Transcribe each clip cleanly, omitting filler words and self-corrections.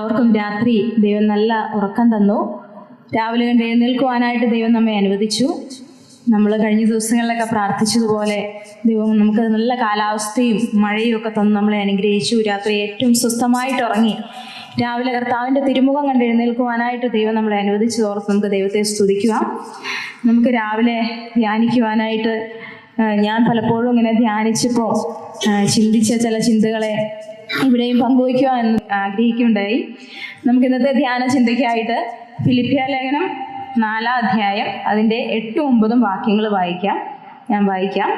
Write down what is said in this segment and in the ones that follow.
എല്ലാവർക്കും രാത്രി ദൈവം നല്ല ഉറക്കം തന്നു. രാവിലെ കണ്ട് എഴുന്നേൽക്കുവാനായിട്ട് ദൈവം നമ്മെ അനുവദിച്ചു. നമ്മൾ കഴിഞ്ഞ ദിവസങ്ങളിലൊക്കെ പ്രാർത്ഥിച്ചതുപോലെ ദൈവം നമുക്ക് നല്ല കാലാവസ്ഥയും മഴയും ഒക്കെ തന്ന് നമ്മളെ അനുഗ്രഹിച്ചു. രാത്രി ഏറ്റവും സ്വസ്ഥമായിട്ട് ഉറങ്ങി രാവിലെ കർത്താവിൻ്റെ തിരുമുഖം കണ്ട് എഴുന്നേൽക്കുവാനായിട്ട് ദൈവം നമ്മളെ അനുവദിച്ചതോർത്ത് നമുക്ക് ദൈവത്തെ സ്തുതിക്കുക. നമുക്ക് രാവിലെ ധ്യാനിക്കുവാനായിട്ട് ഞാൻ പലപ്പോഴും ഇങ്ങനെ ധ്യാനിച്ചപ്പോൾ ചിന്തിച്ച ചില ചിന്തകളെ ഇവിടെയും പങ്കുവയ്ക്കുക എന്ന് ആഗ്രഹിക്കുകയുണ്ടായി. നമുക്ക് ഇന്നത്തെ ധ്യാന ചിന്തയ്ക്കായിട്ട് ഫിലിപ്പിയ ലേഖനം 4-ാം അധ്യായം അതിൻ്റെ 8-9 വാക്യങ്ങൾ വായിക്കാം. ഞാൻ വായിക്കാം.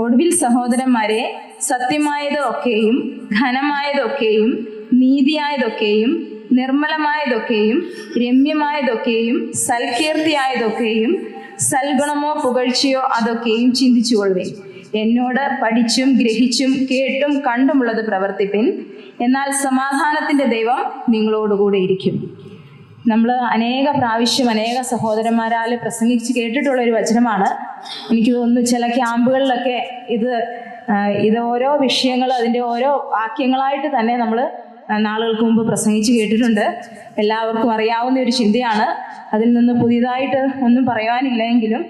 ഒടുവിൽ സഹോദരന്മാരെ, സത്യമായതൊക്കെയും ഘനമായതൊക്കെയും നീതിയായതൊക്കെയും നിർമ്മലമായതൊക്കെയും രമ്യമായതൊക്കെയും സൽകീർത്തിയായതൊക്കെയും സൽഗുണമോ പുകഴ്ചയോ അതൊക്കെയും ചിന്തിച്ചുകൊള്ളുവിൻ. എന്നോട് പഠിച്ചും ഗ്രഹിച്ചും കേട്ടും കണ്ടുമുള്ളത് പ്രവർത്തിപ്പിൻ. എന്നാൽ സമാധാനത്തിൻ്റെ ദൈവം നിങ്ങളോടുകൂടെ ഇരിക്കും. നമ്മൾ അനേക പ്രാവശ്യം അനേക സഹോദരന്മാരാൽ പ്രസംഗിച്ച് കേട്ടിട്ടുള്ളൊരു വചനമാണ്. എനിക്ക് തോന്നുന്നു ചില ക്യാമ്പുകളിലൊക്കെ ഇത് ഓരോ വിഷയങ്ങൾ അതിൻ്റെ ഓരോ വാക്യങ്ങളായിട്ട് തന്നെ നമ്മൾ നാളുകൾക്ക് മുമ്പ് പ്രസംഗിച്ച് കേട്ടിട്ടുണ്ട്. എല്ലാവർക്കും അറിയാവുന്ന ഒരു ചിന്തയാണ്. അതിൽ നിന്ന് പുതിയതായിട്ട് ഒന്നും പറയാനില്ലെങ്കിലും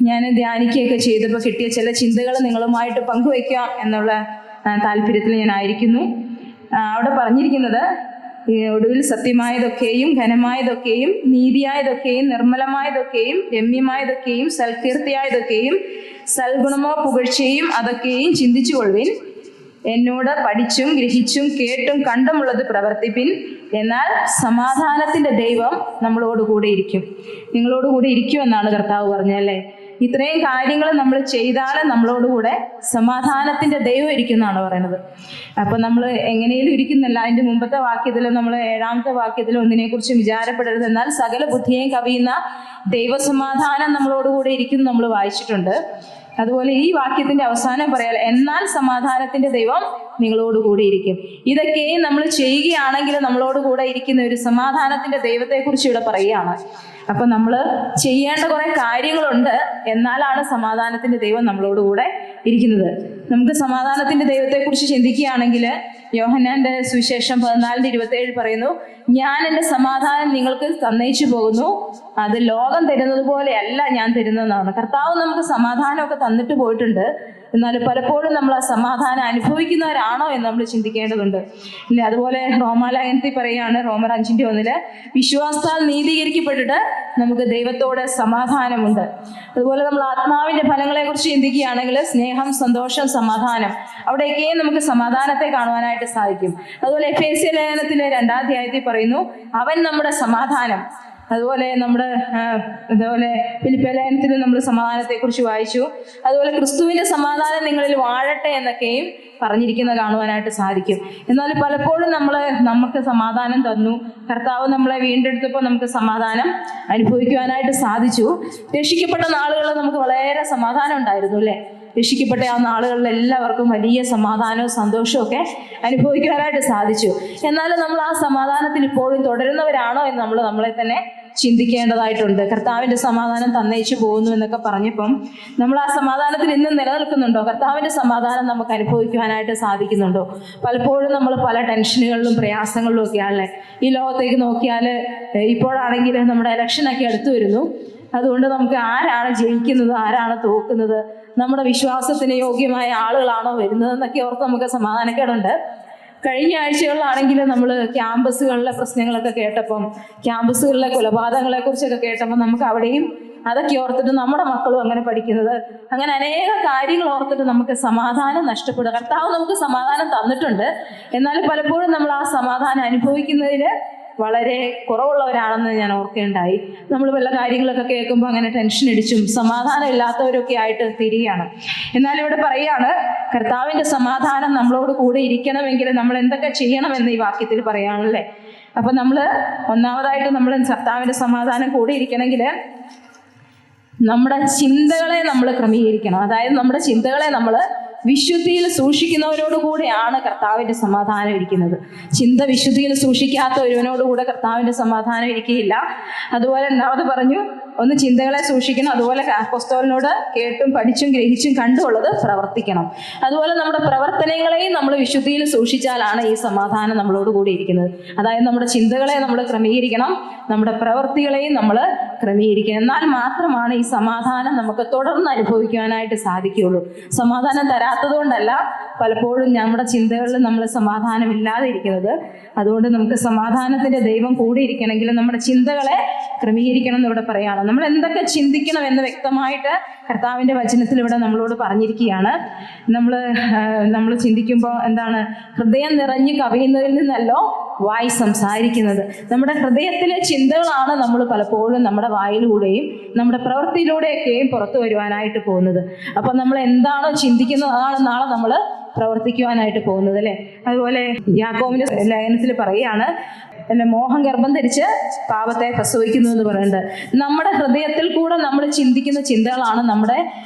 ഞാൻ ധ്യാനിക്കുകയൊക്കെ ചെയ്തപ്പോൾ കിട്ടിയ ചില ചിന്തകൾ നിങ്ങളുമായിട്ട് പങ്കുവയ്ക്കാം എന്നുള്ള താല്പര്യത്തിൽ ഞാനായിരിക്കുന്നു. അവിടെ പറഞ്ഞിരിക്കുന്നത്, ഒടുവിൽ സത്യമായതൊക്കെയും ഘനമായതൊക്കെയും നീതിയായതൊക്കെയും നിർമ്മലമായതൊക്കെയും രമ്യമായതൊക്കെയും സൽകീർത്തിയായതൊക്കെയും സൽഗുണമോ പുകഴ്ചയും അതൊക്കെയും ചിന്തിച്ചുകൊള്ളുവിൻ. എന്നോട് പഠിച്ചും ഗ്രഹിച്ചും കേട്ടും കണ്ടുമുള്ളത് പ്രവർത്തിപ്പിൻ. എന്നാൽ സമാധാനത്തിൻ്റെ ദൈവം നമ്മളോടുകൂടെ ഇരിക്കും. നിങ്ങളോടുകൂടെ ഇരിക്കുമെന്നാണ് കർത്താവ് പറഞ്ഞല്ലേ. ഇത്രയും കാര്യങ്ങൾ നമ്മൾ ചെയ്താൽ നമ്മളോടുകൂടെ സമാധാനത്തിൻ്റെ ദൈവം ഇരിക്കുമെന്നാണ് പറയുന്നത്. അപ്പം നമ്മൾ എങ്ങനെയും ഇരിക്കുന്നില്ല. അതിൻ്റെ മുമ്പത്തെ വാക്യത്തിൽ നമ്മൾ 7-ാമത്തെ വാക്യത്തിൽ ഒന്നിനെക്കുറിച്ചും വിചാരപ്പെടരുത്, എന്നാൽ സകല ബുദ്ധിയെയും കവിയുന്ന ദൈവസമാധാനം നമ്മളോടുകൂടെ ഇരിക്കും നമ്മൾ വായിച്ചിട്ടുണ്ട്. അതുപോലെ ഈ വാക്യത്തിന്റെ അവസാനം പറയാം, എന്നാൽ സമാധാനത്തിന്റെ ദൈവം നിങ്ങളോടുകൂടി ഇരിക്കും. ഇതൊക്കെയും നമ്മൾ ചെയ്യുകയാണെങ്കിൽ നമ്മളോടുകൂടെ ഇരിക്കുന്ന ഒരു സമാധാനത്തിന്റെ ദൈവത്തെക്കുറിച്ച് ഇവിടെ പറയുകയാണ്. അപ്പൊ നമ്മൾ ചെയ്യേണ്ട കുറെ കാര്യങ്ങളുണ്ട്, എന്നാലാണ് സമാധാനത്തിന്റെ ദൈവം നമ്മളോടുകൂടെ ഇരിക്കുന്നത്. നമുക്ക് സമാധാനത്തിന്റെ ദൈവത്തെക്കുറിച്ച് ചിന്തിക്കുകയാണെങ്കിൽ യോഹന്നാന്റെ സുവിശേഷം 14:27 പറയുന്നു, ഞാൻ എൻ്റെ സമാധാനം നിങ്ങൾക്ക് തന്നേച്ചു പോകുന്നു, അത് ലോകം തരുന്നത് പോലെയല്ല ഞാൻ തരുന്നതെന്നാണ്. കർത്താവ് നമുക്ക് സമാധാനമൊക്കെ തന്നിട്ട് പോയിട്ടുണ്ട്. എന്നാൽ പലപ്പോഴും നമ്മൾ ആ സമാധാനം അനുഭവിക്കുന്നവരാണോ എന്ന് നമ്മൾ ചിന്തിക്കേണ്ടതുണ്ട്. ഇല്ലേ? അതുപോലെ റോമാലേഖനത്തിൽ പറയുകയാണ്, റോമർ 5:1, വിശ്വാസത്താൽ നീതീകരിക്കപ്പെട്ടിട്ട് നമുക്ക് ദൈവത്തോട് സമാധാനമുണ്ട്. അതുപോലെ നമ്മൾ ആത്മാവിൻ്റെ ഫലങ്ങളെ കുറിച്ച് ചിന്തിക്കുകയാണെങ്കിൽ സ്നേഹം, സന്തോഷം, സമാധാനം, അവിടെയൊക്കെ നമുക്ക് സമാധാനത്തെ കാണുവാനായിട്ട് സാധിക്കും. അതുപോലെ എഫേസ്യ ലേഖനത്തിലെ 2-ാം അധ്യായത്തിൽ പറയുന്നു, അവൻ നമ്മുടെ സമാധാനം. അതുപോലെ ഫിലിപ്പിയ ലേഖനത്തിൽ നമ്മൾ സമാധാനത്തെക്കുറിച്ച് വായിച്ചു. അതുപോലെ ക്രിസ്തുവിൻ്റെ സമാധാനം നിങ്ങളിൽ വാഴട്ടെ എന്നൊക്കെയും പറഞ്ഞിരിക്കുന്നത് കാണുവാനായിട്ട് സാധിക്കും. എന്നാൽ പലപ്പോഴും നമുക്ക് സമാധാനം തന്നു, കർത്താവ് നമ്മളെ വീണ്ടെടുത്തപ്പോൾ നമുക്ക് സമാധാനം അനുഭവിക്കുവാനായിട്ട് സാധിച്ചു. രക്ഷിക്കപ്പെട്ട നാളുകളിൽ നമുക്ക് വളരെ സമാധാനം ഉണ്ടായിരുന്നു, അല്ലേ? രക്ഷിക്കപ്പെട്ട ആ നാളുകളിൽ എല്ലാവർക്കും വലിയ സമാധാനവും സന്തോഷവും ഒക്കെ അനുഭവിക്കുവാനായിട്ട് സാധിച്ചു. എന്നാലും നമ്മൾ ആ സമാധാനത്തിൽ ഇപ്പോഴും തുടരുന്നവരാണോ എന്ന് നമ്മളെ തന്നെ ചിന്തിക്കേണ്ടതായിട്ടുണ്ട്. കർത്താവിൻ്റെ സമാധാനം തന്നേച്ചു പോകുന്നു എന്നൊക്കെ പറഞ്ഞപ്പം നമ്മൾ ആ സമാധാനത്തിൽ ഇന്നും നിലനിൽക്കുന്നുണ്ടോ? കർത്താവിൻ്റെ സമാധാനം നമുക്ക് അനുഭവിക്കുവാനായിട്ട് സാധിക്കുന്നുണ്ടോ? പലപ്പോഴും നമ്മൾ പല ടെൻഷനുകളിലും പ്രയാസങ്ങളിലും ഒക്കെയാണല്ലേ. ഈ ലോകത്തേക്ക് നോക്കിയാൽ ഇപ്പോഴാണെങ്കിൽ നമ്മുടെ ഇലക്ഷനൊക്കെ അടുത്ത് വരുന്നു. അതുകൊണ്ട് നമുക്ക് ആരാണ് ജയിക്കുന്നത്, ആരാണ് തോക്കുന്നത്, നമ്മുടെ വിശ്വാസത്തിന് യോഗ്യമായ ആളുകളാണോ വരുന്നതെന്നൊക്കെ ഓർത്ത് നമുക്ക് സമാധാനക്കേടുണ്ട്. കഴിഞ്ഞ ആഴ്ചകളിലാണെങ്കിൽ നമ്മൾ ക്യാമ്പസുകളിലെ പ്രശ്നങ്ങളൊക്കെ കേട്ടപ്പം, ക്യാമ്പസുകളിലെ കൊലപാതകങ്ങളെക്കുറിച്ചൊക്കെ കേട്ടപ്പോൾ നമുക്ക് അവിടെയും അതൊക്കെ ഓർത്തിട്ട് നമ്മുടെ മക്കളും അങ്ങനെ പഠിക്കുന്നത്, അങ്ങനെ അനേക കാര്യങ്ങൾ ഓർത്തിട്ട് നമുക്ക് സമാധാനം നഷ്ടപ്പെടുക. കർത്താവ് നമുക്ക് സമാധാനം തന്നിട്ടുണ്ട്, എന്നാലും പലപ്പോഴും നമ്മൾ ആ സമാധാനം അനുഭവിക്കുന്നതിൽ വളരെ കുറവുള്ളവരാണെന്ന് ഞാൻ ഓർക്കേണ്ടായി. നമ്മൾ വല്ല കാര്യങ്ങളൊക്കെ കേൾക്കുമ്പോൾ അങ്ങനെ ടെൻഷൻ അടിച്ചും സമാധാനം ഇല്ലാത്തവരൊക്കെ ആയിട്ട് തിരികെയാണ്. എന്നാൽ ഇവിടെ പറയുകയാണ്, കർത്താവിൻ്റെ സമാധാനം നമ്മളോട് കൂടെ ഇരിക്കണമെങ്കിൽ നമ്മൾ എന്തൊക്കെ ചെയ്യണമെന്ന് ഈ വാക്യത്തിൽ പറയാണല്ലേ. അപ്പം നമ്മൾ ഒന്നാമതായിട്ട് നമ്മൾ കർത്താവിൻ്റെ സമാധാനം കൂടെ ഇരിക്കണമെങ്കിൽ നമ്മുടെ ചിന്തകളെ നമ്മൾ ക്രമീകരിക്കണം. അതായത് നമ്മുടെ ചിന്തകളെ നമ്മൾ വിശുദ്ധിയിൽ സൂക്ഷിക്കുന്നവരോട് കൂടെയാണ് കർത്താവിൻ്റെ സമാധാനം ഇരിക്കുന്നത്. ചിന്ത വിശുദ്ധിയിൽ സൂക്ഷിക്കാത്ത ഒരുവനോടുകൂടെ കർത്താവിൻ്റെ സമാധാനം ഇരിക്കുകയില്ല. അതുപോലെ രണ്ടാമത് പറഞ്ഞു, ഒന്ന് ചിന്തകളെ സൂക്ഷിക്കണം, അതുപോലെ അപ്പോസ്തലനോട് കേട്ടും പഠിച്ചും ഗ്രഹിച്ചും കണ്ടുള്ളത് പ്രവർത്തിക്കണം. അതുപോലെ നമ്മുടെ പ്രവർത്തനങ്ങളെയും നമ്മൾ വിശുദ്ധിയിൽ സൂക്ഷിച്ചാലാണ് ഈ സമാധാനം നമ്മളോട് കൂടി ഇരിക്കുന്നത്. അതായത് നമ്മുടെ ചിന്തകളെ നമ്മൾ ക്രമീകരിക്കണം, നമ്മുടെ പ്രവൃത്തികളെയും നമ്മൾ ക്രമീകരിക്കണം. എന്നാൽ മാത്രമാണ് ഈ സമാധാനം നമുക്ക് തുടർന്ന് അനുഭവിക്കുവാനായിട്ട് സാധിക്കുകയുള്ളൂ. സമാധാനം തരാത്തത് കൊണ്ടല്ല പലപ്പോഴും നമ്മുടെ ചിന്തകളിൽ നമ്മൾ സമാധാനമില്ലാതെ ഇരിക്കുന്നത്. അതുകൊണ്ട് നമുക്ക് സമാധാനത്തിന്റെ ദൈവം കൂടി ഇരിക്കണമെങ്കിൽ നമ്മുടെ ചിന്തകളെ ക്രമീകരിക്കണം എന്നിവിടെ പറയാണ്. നമ്മൾ എന്തൊക്കെ ചിന്തിക്കണം എന്ന് വ്യക്തമായിട്ട് കർത്താവിന്റെ വചനത്തിൽ ഇവിടെ നമ്മളോട് പറഞ്ഞിരിക്കുകയാണ്. നമ്മൾ ചിന്തിക്കുമ്പോൾ എന്താണ്? ഹൃദയം നിറഞ്ഞു കവിയുന്നതിൽ നിന്നല്ലോ വായി സംസാരിക്കുന്നത്. നമ്മുടെ ഹൃദയത്തിലെ ചിന്തകളാണ് നമ്മൾ പലപ്പോഴും നമ്മുടെ വായിലൂടെയും നമ്മുടെ പ്രവൃത്തിയിലൂടെയൊക്കെയും പുറത്തു വരുവാനായിട്ട് പോകുന്നത്. അപ്പൊ നമ്മൾ എന്താണോ ചിന്തിക്കുന്നത് അതാണ് നാളെ നമ്മൾ പ്രവർത്തിക്കുവാനായിട്ട് പോകുന്നത്, അല്ലെ? അതുപോലെ യാക്കോബിന്റെ ലേഖനത്തിൽ പറയുകയാണ്, മോഹം ഗർഭം ധരിച്ച് പാപത്തെ പ്രസവിക്കുന്നു എന്ന് പറയുന്നത്. നമ്മുടെ ഹൃദയത്തിൽ കൂടെ നമ്മൾ ചിന്തിക്കുന്ന ചിന്തകളാണ് നമ്മുടെ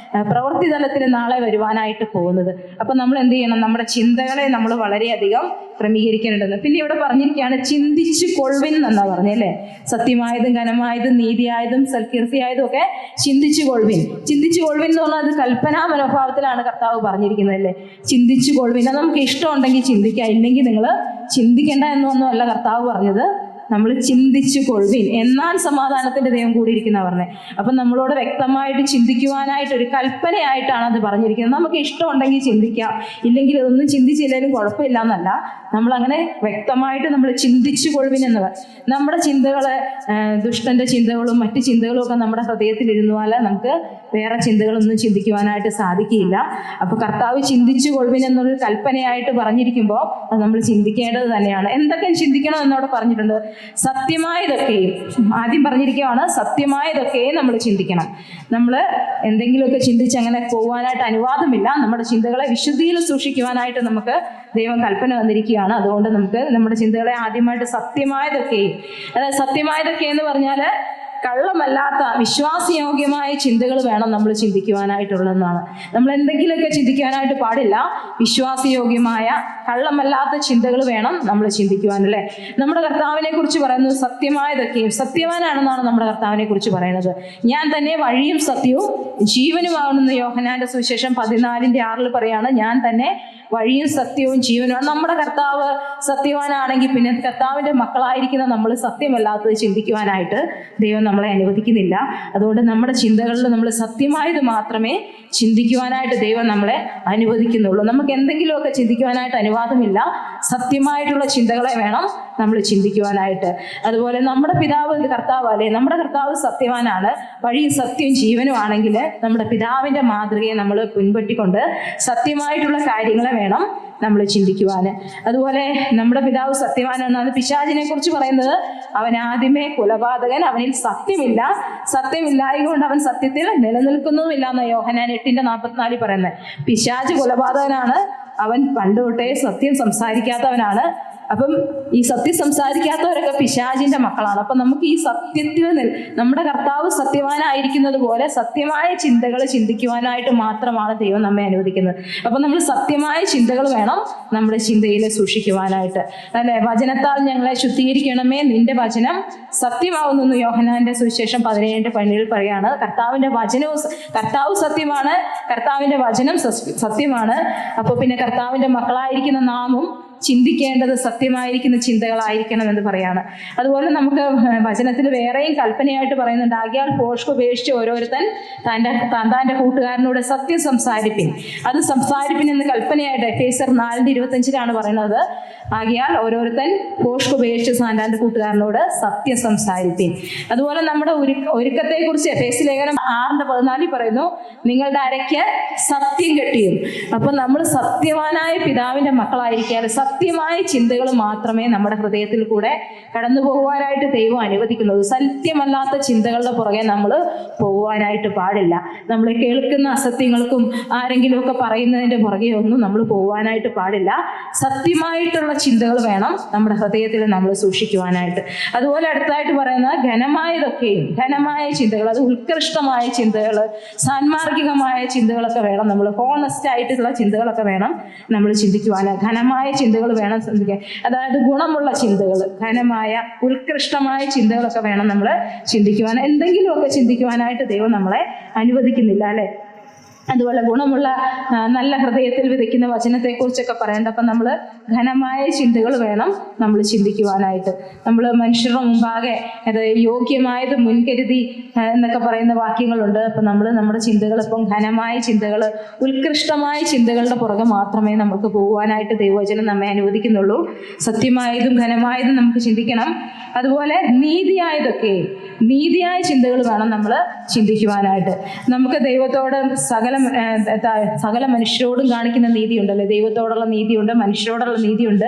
പ്രവൃത്തി തലത്തിൽ നാളെ വരുവാനായിട്ട് പോകുന്നത്. അപ്പൊ നമ്മൾ എന്ത് ചെയ്യണം? നമ്മുടെ ചിന്തകളെ നമ്മൾ വളരെയധികം ക്രമീകരിക്കേണ്ടതെന്ന്. പിന്നെ ഇവിടെ പറഞ്ഞിരിക്കുകയാണ്, ചിന്തിച്ചു കൊള്ളുവിൻ എന്നാ പറഞ്ഞല്ലേ. സത്യമായതും ഘനമായതും നീതിയായതും സൽകീർത്തിയായതും ഒക്കെ ചിന്തിച്ചു കൊള്ളുവിൻ. ചിന്തിച്ചു കൊള്ളുവിൻ എന്ന് പറഞ്ഞാൽ അത് കൽപ്പനാ മനോഭാവത്തിലാണ് കർത്താവ് പറഞ്ഞിരിക്കുന്നത്, അല്ലേ? ചിന്തിച്ചു കൊള്ളുവിൻ. അത് നമുക്ക് ഇഷ്ടമുണ്ടെങ്കിൽ ചിന്തിക്കാം, ഇല്ലെങ്കിൽ നിങ്ങൾ ചിന്തിക്കേണ്ട എന്നൊന്നും അല്ല കർത്താവ് പറഞ്ഞത്. നമ്മൾ ചിന്തിച്ചു കൊള്ളുവിൻ, എന്നാൽ സമാധാനത്തിന്റെ ദൈവം കൂടി ഇരിക്കുന്ന പറഞ്ഞത്. അപ്പം നമ്മളോട് വ്യക്തമായിട്ട് ചിന്തിക്കുവാനായിട്ട് ഒരു കൽപ്പനയായിട്ടാണ് അത് പറഞ്ഞിരിക്കുന്നത്. നമുക്ക് ഇഷ്ടമുണ്ടെങ്കിൽ ചിന്തിക്കാം, ഇല്ലെങ്കിൽ ഇതൊന്നും ചിന്തിച്ചില്ലെങ്കിലും കുഴപ്പമില്ല എന്നല്ല. നമ്മളങ്ങനെ വ്യക്തമായിട്ട് നമ്മൾ ചിന്തിച്ചു കൊള്ളുവിൻ എന്ന് പറയും. നമ്മുടെ ചിന്തകള് ദുഷ്ടന്റെ ചിന്തകളും മറ്റു ചിന്തകളും ഒക്കെ നമ്മുടെ ഹൃദയത്തിൽ ഇരുന്നാൽ നമുക്ക് വേറെ ചിന്തകളൊന്നും ചിന്തിക്കുവാനായിട്ട് സാധിക്കില്ല. അപ്പൊ കർത്താവ് ചിന്തിച്ചു കൊള്ളുവിൻ എന്നൊരു കൽപ്പനയായിട്ട് പറഞ്ഞിരിക്കുമ്പോൾ അത് നമ്മൾ ചിന്തിക്കേണ്ടത് തന്നെയാണ്. എന്തൊക്കെ ചിന്തിക്കണം എന്നവിടെ പറഞ്ഞിട്ടുണ്ട്. സത്യമായതൊക്കെയും, ആദ്യം പറഞ്ഞിരിക്കുകയാണ്, സത്യമായതൊക്കെയും നമ്മൾ ചിന്തിക്കണം. നമ്മൾ എന്തെങ്കിലുമൊക്കെ ചിന്തിച്ച് അങ്ങനെ പോകാനായിട്ട് അനുവാദമില്ല. നമ്മുടെ ചിന്തകളെ വിശുദ്ധിയിൽ സൂക്ഷിക്കുവാനായിട്ട് നമുക്ക് ദൈവം കൽപ്പന വന്നിരിക്കുകയാണ്. അതുകൊണ്ട് നമുക്ക് നമ്മുടെ ചിന്തകളെ ആദ്യമായിട്ട് സത്യമായതൊക്കെയും, അതായത് സത്യമായതൊക്കെ എന്ന് പറഞ്ഞാൽ കള്ളമല്ലാത്ത വിശ്വാസയോഗ്യമായ ചിന്തകൾ വേണം നമ്മൾ ചിന്തിക്കുവാനായിട്ടുള്ളതെന്നാണ്. നമ്മൾ എന്തെങ്കിലുമൊക്കെ ചിന്തിക്കുവാനായിട്ട് പാടില്ല. വിശ്വാസയോഗ്യമായ കള്ളമല്ലാത്ത ചിന്തകൾ വേണം നമ്മൾ ചിന്തിക്കുവാനല്ലേ. നമ്മുടെ കർത്താവിനെ കുറിച്ച് പറയുന്നത് സത്യമായതൊക്കെയും, സത്യവാനാണെന്നാണ് നമ്മുടെ കർത്താവിനെ കുറിച്ച് പറയുന്നത്. ഞാൻ തന്നെ വഴിയും സത്യവും ജീവനുമാകുന്ന യോഹന്നാന്റെ സുവിശേഷം 14:6 പറയാണ്, ഞാൻ തന്നെ വഴിയും സത്യവും ജീവനുമാണ്. നമ്മുടെ കർത്താവ് സത്യവാനാണെങ്കിൽ പിന്നെ കർത്താവിന്റെ മക്കളായിരിക്കുന്ന നമ്മൾ സത്യമല്ലാത്തത് ചിന്തിക്കുവാനായിട്ട് ദൈവം നമ്മളെ അനുവദിക്കുന്നില്ല. അതുകൊണ്ട് നമ്മുടെ ചിന്തകളിൽ നമ്മൾ സത്യമായത് മാത്രമേ ചിന്തിക്കുവാനായിട്ട് ദൈവം നമ്മളെ അനുവദിക്കുന്നുള്ളൂ. നമുക്ക് എന്തെങ്കിലുമൊക്കെ ചിന്തിക്കുവാനായിട്ട് അനുവാദമില്ല. സത്യമായിട്ടുള്ള ചിന്തകളെ വേണം നമ്മൾ ചിന്തിക്കുവാനായിട്ട്. അതുപോലെ നമ്മുടെ പിതാവ് കർത്താവ്, അല്ലേ? നമ്മുടെ കർത്താവ് സത്യവാനാണ്, വഴിയും സത്യവും ജീവനും ആണെങ്കിൽ നമ്മുടെ പിതാവിന്റെ മാതൃകയെ നമ്മൾ പിൻപറ്റിക്കൊണ്ട് സത്യമായിട്ടുള്ള കാര്യങ്ങളെ വേണം നമ്മൾ ചിന്തിക്കുവാന്. അതുപോലെ നമ്മുടെ പിതാവ് സത്യവാനാണ്. പിശാചിനെ കുറിച്ച് പറയുന്നത്, അവൻ ആദ്യമേ കൊലപാതകൻ, അവനിൽ സത്യമില്ല, സത്യമില്ലായകൊണ്ട് അവൻ സത്യത്തിൽ നിലനിൽക്കുന്നുമില്ല എന്ന് യോഹന്നാൻ 8:44 പറയുന്നത്. പിശാച് കൊലപാതകനാണ്, അവൻ പണ്ട് തൊട്ടേ സത്യം സംസാരിക്കാത്തവനാണ്. അപ്പം ഈ സത്യം സംസാരിക്കാത്തവരൊക്കെ പിശാചിന്റെ മക്കളാണ്. അപ്പം നമുക്ക് ഈ സത്യത്തിൽ നമ്മുടെ കർത്താവ് സത്യവാനായിരിക്കുന്നത് പോലെ സത്യമായ ചിന്തകൾ ചിന്തിക്കുവാനായിട്ട് മാത്രമാണ് ദൈവം നമ്മെ അനുവദിക്കുന്നത്. അപ്പം നമ്മൾ സത്യമായ ചിന്തകൾ വേണം നമ്മുടെ ചിന്തയിൽ സൂക്ഷിക്കുവാനായിട്ട്, അല്ലെ? വചനത്താൽ ഞങ്ങളെ ശുദ്ധീകരിക്കണമേ, നിന്റെ വചനം സത്യമാവുന്നു യോഹന്നാന്റെ സുവിശേഷം 17:12 പറയാണ്. കർത്താവിന്റെ വചനവും, കർത്താവ് സത്യമാണ്, കർത്താവിന്റെ വചനം സത്യമാണ്. അപ്പോൾ പിന്നെ കർത്താവിന്റെ മക്കളായിരിക്കുന്ന നാമും ചിന്തിക്കേണ്ടത് സത്യമായിരിക്കുന്ന ചിന്തകളായിരിക്കണം എന്ന് പറയാണ്. അതുപോലെ നമുക്ക് വചനത്തിൽ വേറെയും കൽപ്പനയായിട്ട് പറയുന്നുണ്ട്, ആകയാൽ ഭോഷ്ക് ഉപേക്ഷിച്ച് ഓരോരുത്തൻ താൻ്റെ കൂട്ടുകാരനോട് സത്യം സംസാരിപ്പിൻ. അത് സംസാരിപ്പിൻ എന്ന് കൽപ്പനയായിട്ട് എഫേസ്യർ 4:25 പറയുന്നത്. ആകയാൽ ഓരോരുത്തൻ ഭോഷ്ക് ഉപേക്ഷിച്ച് താൻ്റെ കൂട്ടുകാരനോട് സത്യം സംസാരിപ്പിൻ. അതുപോലെ നമ്മുടെ ഒരുക്കത്തെ കുറിച്ച് എഫേസ്യ ലേഖനം 6:14 പറയുന്നു, നിങ്ങളുടെ അരയ്ക്ക് സത്യം കെട്ടിയും. അപ്പൊ നമ്മൾ സത്യവാനായ പിതാവിന്റെ മക്കളായിരിക്കാതെ സത്യമായ ചിന്തകൾ മാത്രമേ നമ്മുടെ ഹൃദയത്തിൽ കൂടെ കടന്നു പോകുവാനായിട്ട് ദൈവം അനുവദിക്കുന്നത്. സത്യമല്ലാത്ത ചിന്തകളുടെ പുറകെ നമ്മൾ പോകുവാനായിട്ട് പാടില്ല. നമ്മൾ കേൾക്കുന്ന അസത്യങ്ങൾക്കും ആരെങ്കിലും ഒക്കെ പറയുന്നതിൻ്റെ പുറകെ ഒന്നും നമ്മൾ പോകുവാനായിട്ട് പാടില്ല. സത്യമായിട്ടുള്ള ചിന്തകൾ വേണം നമ്മുടെ ഹൃദയത്തിൽ നമ്മൾ സൂക്ഷിക്കുവാനായിട്ട്. അതുപോലെ അടുത്തായിട്ട് പറയുന്ന ഘനമായതൊക്കെയും, ഘനമായ ചിന്തകൾ, അത് ഉത്കൃഷ്ടമായ ചിന്തകൾ, സാൻമാർഗികമായ ചിന്തകളൊക്കെ വേണം. നമ്മൾ ഹോണസ്റ്റ് ആയിട്ടുള്ള ചിന്തകളൊക്കെ വേണം നമ്മൾ ചിന്തിക്കുവാൻ. ഘനമായ ചിന്തകൾ വേണം ചിന്തിക്കാൻ. അതായത് ഗുണമുള്ള ചിന്തകൾ, ഘനമായ ഉത്കൃഷ്ടമായ ചിന്തകളൊക്കെ വേണം നമ്മൾ ചിന്തിക്കുവാൻ. എന്തെങ്കിലുമൊക്കെ ചിന്തിക്കുവാനായിട്ട് ദൈവം നമ്മളെ അനുവദിക്കുന്നില്ല, അല്ലേ? അതുപോലെ ഗുണമുള്ള നല്ല ഹൃദയത്തിൽ വിതയ്ക്കുന്ന വചനത്തെക്കുറിച്ചൊക്കെ പറയേണ്ട. അപ്പം നമ്മൾ ഘനമായ ചിന്തകൾ വേണം നമ്മൾ ചിന്തിക്കുവാനായിട്ട്. നമ്മൾ മനുഷ്യരുടെ മുമ്പാകെ അത് യോഗ്യമായത് മുൻകരുതി എന്നൊക്കെ പറയുന്ന വാക്യങ്ങളുണ്ട്. അപ്പം നമ്മൾ നമ്മുടെ ചിന്തകൾ ഇപ്പം ഘനമായ ചിന്തകൾ, ഉത്കൃഷ്ടമായ ചിന്തകളുടെ പുറകെ മാത്രമേ നമുക്ക് പോകുവാനായിട്ട് ദൈവവചനം നമ്മെ അനുവദിക്കുന്നുള്ളൂ. സത്യമായതും ഘനമായതും നമുക്ക് ചിന്തിക്കണം. അതുപോലെ നീതിയായ ചിന്തകൾ വേണം നമ്മൾ ചിന്തിക്കുവാനായിട്ട്. നമുക്ക് ദൈവത്തോട് സകല മനുഷ്യരോടും കാണിക്കുന്ന നീതിയുണ്ടല്ലോ. ദൈവത്തോടുള്ള നീതിയുണ്ട്, മനുഷ്യരോടുള്ള നീതിയുണ്ട്.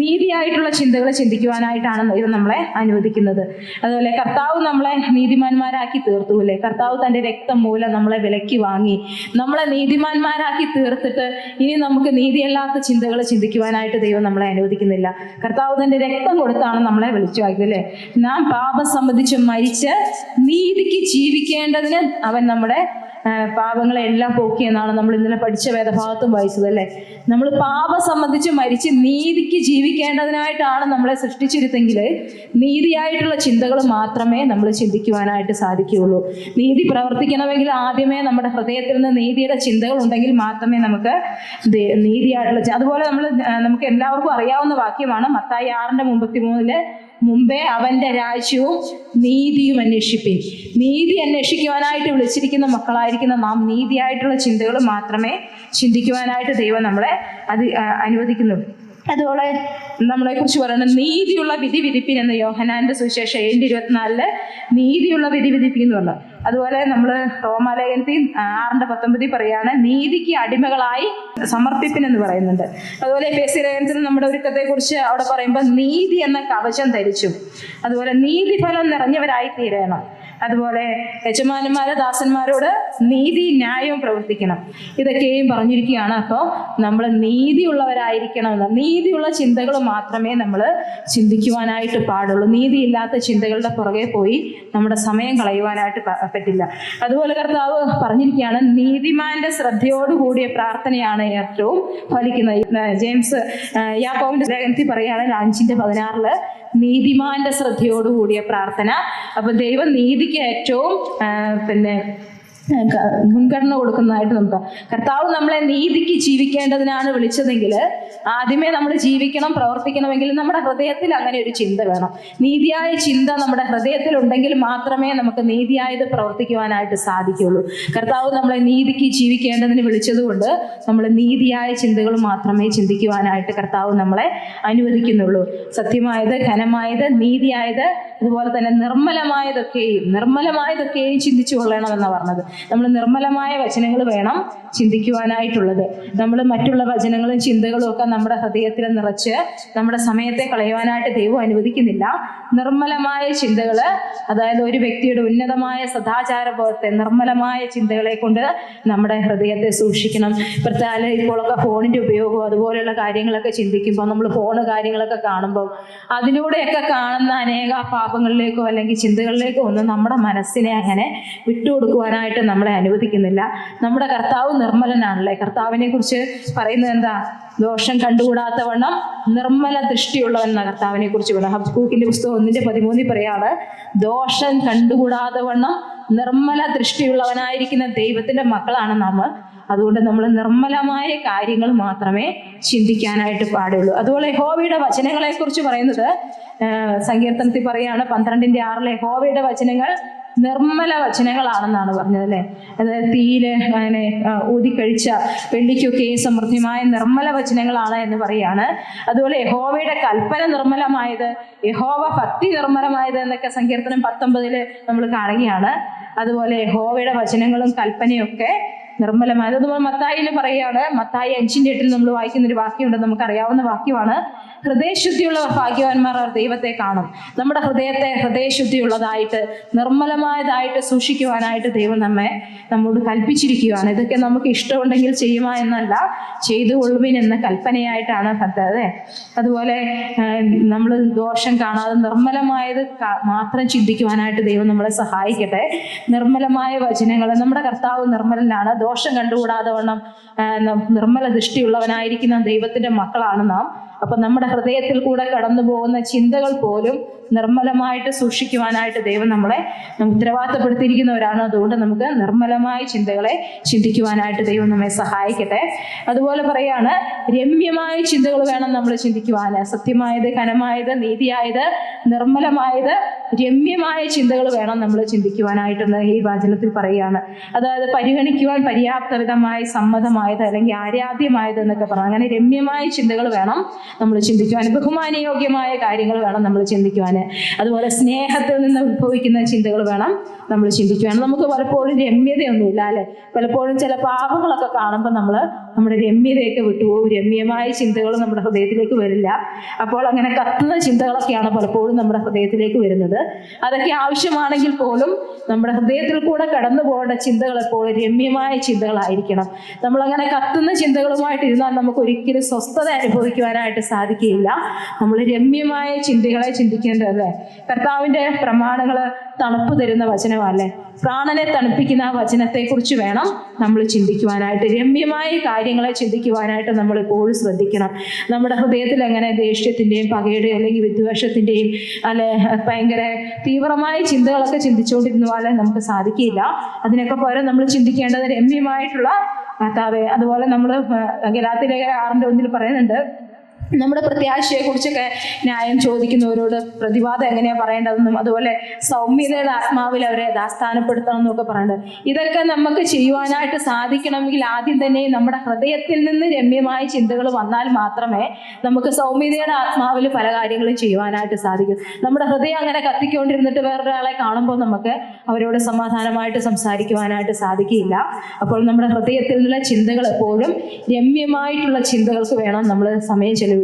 നീതിയായിട്ടുള്ള ചിന്തകൾ ചിന്തിക്കുവാനായിട്ടാണ് ദൈവം നമ്മളെ അനുവദിക്കുന്നത്. അതുപോലെ കർത്താവ് നമ്മളെ നീതിമാന്മാരാക്കി തീർത്തു, അല്ലേ? കർത്താവ് തൻ്റെ രക്തം മൂലം നമ്മളെ വിലക്കി വാങ്ങി നമ്മളെ നീതിമാന്മാരാക്കി തീർത്തിട്ട് ഇനി നമുക്ക് നീതിയല്ലാത്ത ചിന്തകൾ ചിന്തിക്കുവാനായിട്ട് ദൈവം നമ്മളെ അനുവദിക്കുന്നില്ല. കർത്താവ് തൻ്റെ രക്തം കൊടുത്താണ് നമ്മളെ വിളിച്ചു വാങ്ങിയത്, അല്ലേ? നാം പാപം സംബന്ധിച്ച് മരിച്ച് നീതിക്ക് ജീവിക്കേണ്ടതിന് അവൻ നമ്മുടെ പാപങ്ങളെല്ലാം പോക്കിയെന്നാണ് നമ്മൾ ഇന്നലെ പഠിച്ച വേദഭാഗത്തും വായിച്ചത്, അല്ലേ? നമ്മൾ പാപം സംബന്ധിച്ച് മരിച്ച് നീതിക്ക് ജീവിക്കേണ്ടതിനായിട്ടാണ് നമ്മളെ സൃഷ്ടിച്ചിരുന്നെങ്കിൽ നീതിയായിട്ടുള്ള ചിന്തകൾ മാത്രമേ നമ്മൾ ചിന്തിക്കുവാനായിട്ട് സാധിക്കുകയുള്ളൂ. നീതി പ്രവർത്തിക്കണമെങ്കിൽ ആദ്യമേ നമ്മുടെ ഹൃദയത്തിൽ നിന്ന് നീതിയുടെ ചിന്തകൾ ഉണ്ടെങ്കിൽ മാത്രമേ നമുക്ക് നീതിയായിട്ടുള്ള, അതുപോലെ നമുക്ക് എല്ലാവർക്കും അറിയാവുന്ന വാക്യമാണ് മത്തായി 6:33 മുമ്പേ അവന്റെ രാജ്യവും നീതിയും അന്വേഷിപ്പിൻ. നീതി അന്വേഷിക്കുവാനായിട്ട് വിളിച്ചിരിക്കുന്ന മക്കളായിരിക്കുന്ന നാം നീതിയായിട്ടുള്ള ചിന്തകൾ മാത്രമേ ചിന്തിക്കുവാനായിട്ട് ദൈവം നമ്മളെ അനുവദിക്കുന്നുള്ളൂ. അതുപോലെ നമ്മളെ കുറിച്ച് പറയുന്നത് നീതിയുള്ള വിധി വിധിപ്പിൻ എന്ന് യോഹന്നാന്റെ സുവിശേഷം 7:24 നീതിയുള്ള വിധി വിധിപ്പിൻ എന്ന് പറഞ്ഞു. അതുപോലെ നമ്മൾ റോമാലേഖനത്തിൽ 6:19 പറയാണ് നീതിക്ക് അടിമകളായി സമർപ്പിപ്പിൻ എന്ന് പറയുന്നുണ്ട്. അതുപോലെ എഫേസ്യ ലേഖനത്തിൽ നമ്മുടെ ഒരുക്കത്തെ കുറിച്ച് അവിടെ പറയുമ്പോൾ നീതി എന്ന കവചം ധരിച്ചു. അതുപോലെ നീതിഫലം നിറഞ്ഞവരായി തീരണം. അതുപോലെ യജമാനന്മാരെ ദാസന്മാരോട് നീതി ന്യായവും പ്രവർത്തിക്കണം. ഇതൊക്കെയും പറഞ്ഞിരിക്കുകയാണ്. അപ്പോൾ നമ്മൾ നീതിയുള്ളവരായിരിക്കണമെന്ന്, നീതിയുള്ള ചിന്തകൾ മാത്രമേ നമ്മൾ ചിന്തിക്കുവാനായിട്ട് പാടുള്ളൂ. നീതിയില്ലാത്ത ചിന്തകളുടെ പുറകെ പോയി നമ്മുടെ സമയം കളയുവാനായിട്ട് പറ്റില്ല. അതുപോലെ കർത്താവ് പറഞ്ഞിരിക്കുകയാണ് നീതിമാന്റെ ശ്രദ്ധയോടുകൂടിയ പ്രാർത്ഥനയാണ് ഏറ്റവും ഫലിക്കുന്നത്. ജെയിംസ് യാക്കോബിന്റെ ലേഖനത്തിൽ പറയുകയാണ് 5:16 നീതിമാന്റെ ശ്രദ്ധയോടുകൂടിയ പ്രാർത്ഥന. അപ്പൊ ദൈവം നീതിക്ക് ഏറ്റവും മുൻഗണന കൊടുക്കുന്നതായിട്ട് നമുക്ക്. കർത്താവ് നമ്മളെ നീതിക്ക് ജീവിക്കേണ്ടതിനാണ് വിളിച്ചതെങ്കിൽ ആദ്യമേ നമ്മൾ ജീവിക്കണം, പ്രവർത്തിക്കണമെങ്കിൽ നമ്മുടെ ഹൃദയത്തിൽ അങ്ങനെ ഒരു ചിന്ത വേണം. നീതിയായ ചിന്ത നമ്മുടെ ഹൃദയത്തിൽ ഉണ്ടെങ്കിൽ മാത്രമേ നമുക്ക് നീതിയായത് പ്രവർത്തിക്കുവാനായിട്ട് സാധിക്കുകയുള്ളൂ. കർത്താവ് നമ്മളെ നീതിക്ക് ജീവിക്കേണ്ടതിന് വിളിച്ചതുകൊണ്ട് നമ്മൾ നീതിയായ ചിന്തകൾ മാത്രമേ ചിന്തിക്കുവാനായിട്ട് കർത്താവ് നമ്മളെ അനുവദിക്കുന്നുള്ളൂ. സത്യമായത്, ഘനമായത്, നീതിയായത്, അതുപോലെ തന്നെ നിർമ്മലമായതൊക്കെയും ചിന്തിച്ചു കൊള്ളണമെന്നാണ് പറഞ്ഞത്. നമ്മൾ നിർമ്മലമായ വചനങ്ങൾ വേണം ചിന്തിക്കുവാനായിട്ടുള്ളത്. നമ്മൾ മറ്റുള്ള വചനങ്ങളും ചിന്തകളും ഒക്കെ നമ്മുടെ ഹൃദയത്തിൽ നിറച്ച് നമ്മുടെ സമയത്തെ കളയുവാനായിട്ട് ദൈവം അനുവദിക്കുന്നില്ല. നിർമ്മലമായ ചിന്തകൾ, അതായത് ഒരു വ്യക്തിയുടെ ഉന്നതമായ സദാചാരബോധത്തെ, നിർമ്മലമായ ചിന്തകളെ കൊണ്ട് നമ്മുടെ ഹൃദയത്തെ സൂക്ഷിക്കണം. പ്രത്യേകം ഇപ്പോഴൊക്കെ ഫോണിന്റെ ഉപയോഗവും അതുപോലെയുള്ള കാര്യങ്ങളൊക്കെ ചിന്തിക്കുമ്പോൾ, നമ്മൾ ഫോണ് കാര്യങ്ങളൊക്കെ കാണുമ്പോൾ അതിലൂടെയൊക്കെ കാണുന്ന അനേക പാപങ്ങളിലേക്കോ അല്ലെങ്കിൽ ചിന്തകളിലേക്കോ ഒന്നും നമ്മുടെ മനസ്സിനെ അങ്ങനെ വിട്ടുകൊടുക്കുവാനായിട്ട് നമ്മളെ അനുവദിക്കുന്നില്ല. നമ്മുടെ കർത്താവ് നിർമ്മലനാണല്ലേ. കർത്താവിനെ കുറിച്ച് പറയുന്നത് എന്താ? ദോഷം കണ്ടുകൂടാത്ത വണ്ണം നിർമ്മല ദൃഷ്ടിയുള്ളവൻ എന്ന കർത്താവിനെ കുറിച്ച് പറയാം. ഹബക്കൂക്കിന്റെ പുസ്തകം 1:13 പറയാണ് ദോഷം കണ്ടുകൂടാതെ വണ്ണം നിർമ്മല ദൃഷ്ടിയുള്ളവനായിരിക്കുന്ന ദൈവത്തിന്റെ മക്കളാണ് നാം. അതുകൊണ്ട് നമ്മൾ നിർമ്മലമായ കാര്യങ്ങൾ മാത്രമേ ചിന്തിക്കാനായിട്ട് പാടുള്ളൂ. അതുപോലെ യഹോവയുടെ വചനങ്ങളെ കുറിച്ച് പറയുന്നത് സങ്കീർത്തനത്തിൽ പറയാണ് 12:6 യഹോവയുടെ വചനങ്ങൾ നിർമ്മല വചനങ്ങളാണെന്നാണ് പറഞ്ഞത്, അല്ലേ? അതായത് തീയില് അങ്ങനെ ഊതിക്കഴിച്ച വെള്ളിക്കൊക്കെ സമൃദ്ധിമായ നിർമ്മല വചനങ്ങളാണ് എന്ന് പറയാണ്. അതുപോലെ യഹോവയുടെ കൽപ്പന നിർമ്മലമായത്, യഹോവ ഭക്തി നിർമ്മലമായത് എന്നൊക്കെ സങ്കീർത്തനം 19 നമ്മൾ കാണുകയാണ്. അതുപോലെ യഹോവയുടെ വചനങ്ങളും കൽപ്പനയൊക്കെ നിർമ്മലമായത്. അതുപോലെ മത്തായിയിൽ പറയുകയാണ്, മത്തായി 5:8 നമ്മൾ വായിക്കുന്നൊരു വാക്യമുണ്ട്, നമുക്കറിയാവുന്ന വാക്യമാണ്. ഹൃദയശുദ്ധിയുള്ളവർ ഭാഗ്യവാന്മാർ, അവർ ദൈവത്തെ കാണും. നമ്മുടെ ഹൃദയത്തെ ഹൃദയശുദ്ധിയുള്ളതായിട്ട് നിർമ്മലമായതായിട്ട് സൂക്ഷിക്കുവാനായിട്ട് ദൈവം നമ്മോട് കൽപ്പിച്ചിരിക്കുകയാണ്. ഇതൊക്കെ നമുക്ക് ഇഷ്ടമുണ്ടെങ്കിൽ ചെയ്യുക എന്നല്ല, ചെയ്തുകൊള്ളുവിൻ എന്ന കൽപ്പനയായിട്ടാണ് അതെ. അതുപോലെ നമ്മൾ ദോഷം കാണാതെ നിർമ്മലമായത് മാത്രം ചിന്തിക്കുവാനായിട്ട് ദൈവം നമ്മളെ സഹായിക്കട്ടെ. നിർമ്മലമായ വചനങ്ങൾ, നമ്മുടെ കർത്താവ് നിർമ്മലനാണ്. ദോഷം കണ്ടുകൂടാതെ വണ്ണം നിർമ്മല ദൃഷ്ടിയുള്ളവനായിരിക്കുന്ന ദൈവത്തിന്റെ മക്കളാണ് നാം. അപ്പൊ നമ്മുടെ ഹൃദയത്തിൽ കൂടെ കടന്നു പോകുന്ന ചിന്തകൾ പോലും നിർമ്മലമായിട്ട് സൂക്ഷിക്കുവാനായിട്ട് ദൈവം നമ്മളെ ഉത്തരവാദിത്തപ്പെടുത്തിയിരിക്കുന്നവരാണ്. അതുകൊണ്ട് നമുക്ക് നിർമ്മലമായ ചിന്തകളെ ചിന്തിക്കുവാനായിട്ട് ദൈവം നമ്മെ സഹായിക്കട്ടെ. അതുപോലെ പറയാണ്, രമ്യമായ ചിന്തകൾ വേണം നമ്മൾ ചിന്തിക്കുവാൻ. സത്യമായത്, ഘനമായത്, നീതിയായത്, നിർമ്മലമായത്, രമ്യമായ ചിന്തകൾ വേണം നമ്മൾ ചിന്തിക്കുവാനായിട്ടെന്ന് ഈ വചനത്തിൽ പറയുകയാണ്. അതായത് പരിഗണിക്കുവാൻ പര്യാപ്തവിധമായി സമ്മതമായത് അല്ലെങ്കിൽ ആരാധ്യമായത് എന്നൊക്കെ പറയാം. അങ്ങനെ രമ്യമായ ചിന്തകൾ വേണം നമ്മൾ ചിന്തിക്കുവാൻ. ബഹുമാനയോഗ്യമായ കാര്യങ്ങൾ വേണം നമ്മൾ ചിന്തിക്കുവാൻ. അതുപോലെ സ്നേഹത്തിൽ നിന്ന് ഉത്ഭവിക്കുന്ന ചിന്തകൾ വേണം നമ്മൾ ചിന്തിക്കുവാൻ. നമുക്ക് പലപ്പോഴും രമ്യതയൊന്നുമില്ല അല്ലെ. പലപ്പോഴും ചില പാപങ്ങളൊക്കെ കാണുമ്പോൾ നമ്മുടെ രമ്യതയൊക്കെ വിട്ടുപോകും. രമ്യമായ ചിന്തകൾ നമ്മുടെ ഹൃദയത്തിലേക്ക് വരില്ല. അപ്പോൾ അങ്ങനെ കത്തുന്ന ചിന്തകളൊക്കെയാണ് പലപ്പോഴും നമ്മുടെ ഹൃദയത്തിലേക്ക് വരുന്നത്. അതൊക്കെ ആവശ്യമാണെങ്കിൽ പോലും നമ്മുടെ ഹൃദയത്തിൽ കൂടെ കടന്നു പോകേണ്ട ചിന്തകൾ എപ്പോഴും രമ്യമായ ചിന്തകളായിരിക്കണം. നമ്മളങ്ങനെ കത്തുന്ന ചിന്തകളുമായിട്ടിരുന്നാൽ നമുക്ക് ഒരിക്കലും സ്വസ്ഥത അനുഭവിക്കുവാനായിട്ട് സാധിക്കുകയില്ല. നമ്മൾ രമ്യമായ ചിന്തകളെ ചിന്തിക്കേണ്ടതല്ലേ. കർത്താവിന്റെ പ്രമാണങ്ങൾ തണുപ്പ് തരുന്ന വചനമല്ലേ. പ്രാണനെ തണുപ്പിക്കുന്ന ആ വചനത്തെക്കുറിച്ച് വേണം നമ്മൾ ചിന്തിക്കുവാനായിട്ട്. രമ്യമായ കാര്യങ്ങളെ ചിന്തിക്കുവാനായിട്ട് നമ്മൾ എപ്പോഴും ശ്രദ്ധിക്കണം. നമ്മുടെ ഹൃദയത്തിൽ അങ്ങനെ ദേഷ്യത്തിൻ്റെയും പകയുടെയും അല്ലെങ്കിൽ വിദ്വേഷത്തിൻ്റെയും അല്ലെ ഭയങ്കര തീവ്രമായ ചിന്തകളൊക്കെ ചിന്തിച്ചുകൊണ്ടിരുന്നാലേ നമുക്ക് സാധിക്കില്ല. അതിനൊക്കെ പകരം നമ്മൾ ചിന്തിക്കേണ്ടത് രമ്യമായിട്ടുള്ള കർത്താവേ. അതുപോലെ നമ്മൾ ഗലാത്യലേഖനം 6:1 പറയുന്നുണ്ട്, നമ്മുടെ പ്രത്യാശയെ കുറിച്ചൊക്കെ ന്യായം ചോദിക്കുന്നവരോട് പ്രതിവാദം എങ്ങനെയാ പറയേണ്ടതെന്നും അതുപോലെ സൗമ്യതയുടെ ആത്മാവിൽ അവരെ യഥാസ്ഥാനപ്പെടുത്തണം എന്നൊക്കെ പറയുന്നത്. ഇതൊക്കെ നമുക്ക് ചെയ്യുവാനായിട്ട് സാധിക്കണമെങ്കിൽ ആദ്യം തന്നെ നമ്മുടെ ഹൃദയത്തിൽ നിന്ന് രമ്യമായ ചിന്തകൾ വന്നാൽ മാത്രമേ നമുക്ക് സൗമ്യതയുടെ ആത്മാവിൽ പല കാര്യങ്ങളും ചെയ്യുവാനായിട്ട് സാധിക്കും. നമ്മുടെ ഹൃദയം അങ്ങനെ കത്തിക്കൊണ്ടിരുന്നിട്ട് വേറൊരാളെ കാണുമ്പോൾ നമുക്ക് അവരോട് സമാധാനമായിട്ട് സംസാരിക്കുവാനായിട്ട് സാധിക്കില്ല. അപ്പോൾ നമ്മുടെ ഹൃദയത്തിൽ നിന്നുള്ള ചിന്തകൾ എപ്പോഴും രമ്യമായിട്ടുള്ള ചിന്തകൾക്ക് വേണം നമ്മൾ സമയം ചെലവഴിക്കുവാൻ.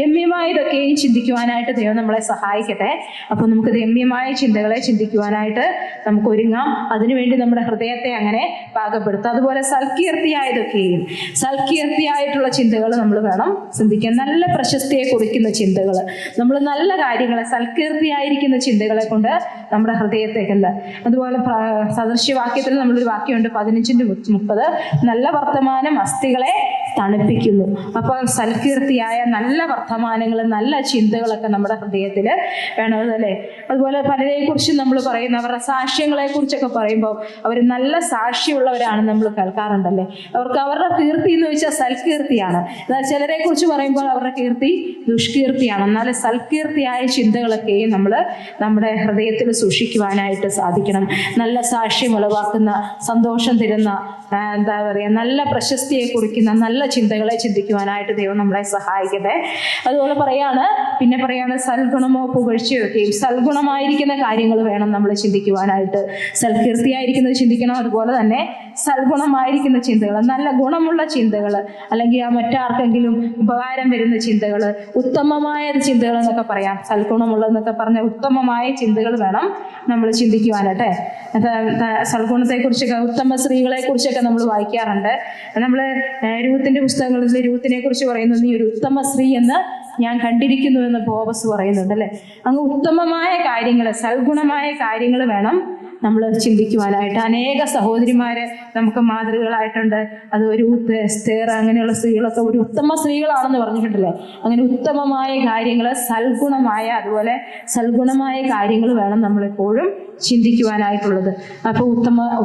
രമ്യമായതൊക്കെയും ചിന്തിക്കുവാനായിട്ട് ദൈവം നമ്മളെ സഹായിക്കട്ടെ. അപ്പൊ നമുക്ക് രമ്യമായ ചിന്തകളെ ചിന്തിക്കുവാനായിട്ട് നമുക്ക് ഒരുങ്ങാം. അതിനുവേണ്ടി നമ്മുടെ ഹൃദയത്തെ അങ്ങനെ പാകപ്പെടുത്താം. അതുപോലെ സൽകീർത്തിയായിട്ടുള്ള ചിന്തകൾ നമ്മൾ വേണം ചിന്തിക്കാൻ. നല്ല പ്രശസ്തിയെ കുറിക്കുന്ന ചിന്തകൾ, നമ്മൾ നല്ല കാര്യങ്ങളെ സൽകീർത്തിയായിരിക്കുന്ന ചിന്തകളെ കൊണ്ട് നമ്മുടെ ഹൃദയത്തേക്കുണ്ട്. അതുപോലെ സദൃശ്യവാക്യത്തിൽ നമ്മളൊരു വാക്യമുണ്ട് 15:30, നല്ല വർത്തമാനം അസ്ഥികളെ തണുപ്പിക്കുന്നു. അപ്പൊ സൽകീർത്തിയായ നല്ല വർത്തമാനങ്ങൾ, നല്ല ചിന്തകളൊക്കെ നമ്മുടെ ഹൃദയത്തിൽ വേണം അല്ലേ. അതുപോലെ പലരെ കുറിച്ച് നമ്മൾ പറയുന്ന അവരുടെ സാക്ഷ്യങ്ങളെ കുറിച്ചൊക്കെ പറയുമ്പോൾ അവർ നല്ല സാക്ഷ്യമുള്ളവരാണ് നമ്മൾ കേൾക്കാറുണ്ടല്ലേ. അവർക്ക് അവരുടെ കീർത്തി എന്ന് വെച്ചാൽ സൽകീർത്തിയാണ്. എന്നാൽ ചിലരെ കുറിച്ച് പറയുമ്പോൾ അവരുടെ കീർത്തി ദുഷ്കീർത്തിയാണ്. എന്നാൽ സൽകീർത്തിയായ ചിന്തകളൊക്കെയും നമ്മൾ നമ്മുടെ ഹൃദയത്തിൽ സൂക്ഷിക്കുവാനായിട്ട് സാധിക്കണം. നല്ല സാക്ഷ്യം ഉളവാക്കുന്ന, സന്തോഷം തരുന്ന, എന്താ പറയുക, നല്ല പ്രശസ്തിയെ കുറിക്കുന്ന നല്ല ചിന്തകളെ ചിന്തിക്കുവാനായിട്ട് ദൈവം നമ്മളെ സഹായിക്കട്ടെ. അതുപോലെ പിന്നെ പറയാണ് സൽഗുണമോ പുകഴ്ചയോ ഒക്കെയും സൽഗുണമായിരിക്കുന്ന കാര്യങ്ങൾ വേണം നമ്മൾ ചിന്തിക്കുവാനായിട്ട്. സൽകീർത്തിയായിരിക്കുന്നത് ചിന്തിക്കണം. അതുപോലെ തന്നെ സൽഗുണമായിരിക്കുന്ന ചിന്തകൾ, നല്ല ഗുണമുള്ള ചിന്തകൾ, അല്ലെങ്കിൽ മറ്റാർക്കെങ്കിലും ഉപകാരം വരുന്ന ചിന്തകൾ, ഉത്തമമായ ചിന്തകൾ എന്നൊക്കെ പറയാം. സൽഗുണമുള്ളതെന്നൊക്കെ പറഞ്ഞ ഉത്തമമായ ചിന്തകൾ വേണം നമ്മൾ ചിന്തിക്കുവാനാട്ടെ. സൽഗുണത്തെക്കുറിച്ചൊക്കെ, ഉത്തമ സ്ത്രീകളെ കുറിച്ചൊക്കെ നമ്മൾ വായിക്കാറുണ്ട്. നമ്മൾ രൂത്തിന്റെ പുസ്തകങ്ങളിൽ രൂത്തിനെ കുറിച്ച് പറയുന്നത്, നീ ഒരു ഉത്തമ സ്ത്രീ എന്ന് ഞാൻ കണ്ടിരിക്കുന്നു എന്ന് ബോവസ് പറയുന്നുണ്ട് അല്ലെ. അങ്ങ് ഉത്തമമായ കാര്യങ്ങൾ, സൽഗുണമായ കാര്യങ്ങൾ വേണം നമ്മൾ ചിന്തിക്കുവാനായിട്ട്. അനേക സഹോദരിമാരെ നമുക്ക് മാതൃകകളായിട്ടുണ്ട്. അത് രൂത്ത്, എസ്തേർ, അങ്ങനെയുള്ള സ്ത്രീകളൊക്കെ ഒരു ഉത്തമ സ്ത്രീകളാണെന്ന് പറഞ്ഞിട്ടുണ്ടല്ലേ. അങ്ങനെ ഉത്തമമായ കാര്യങ്ങൾ, അതുപോലെ സൽഗുണമായ കാര്യങ്ങൾ വേണം നമ്മളെപ്പോഴും ചിന്തിക്കുവാനായിട്ടുള്ളത്. അപ്പോൾ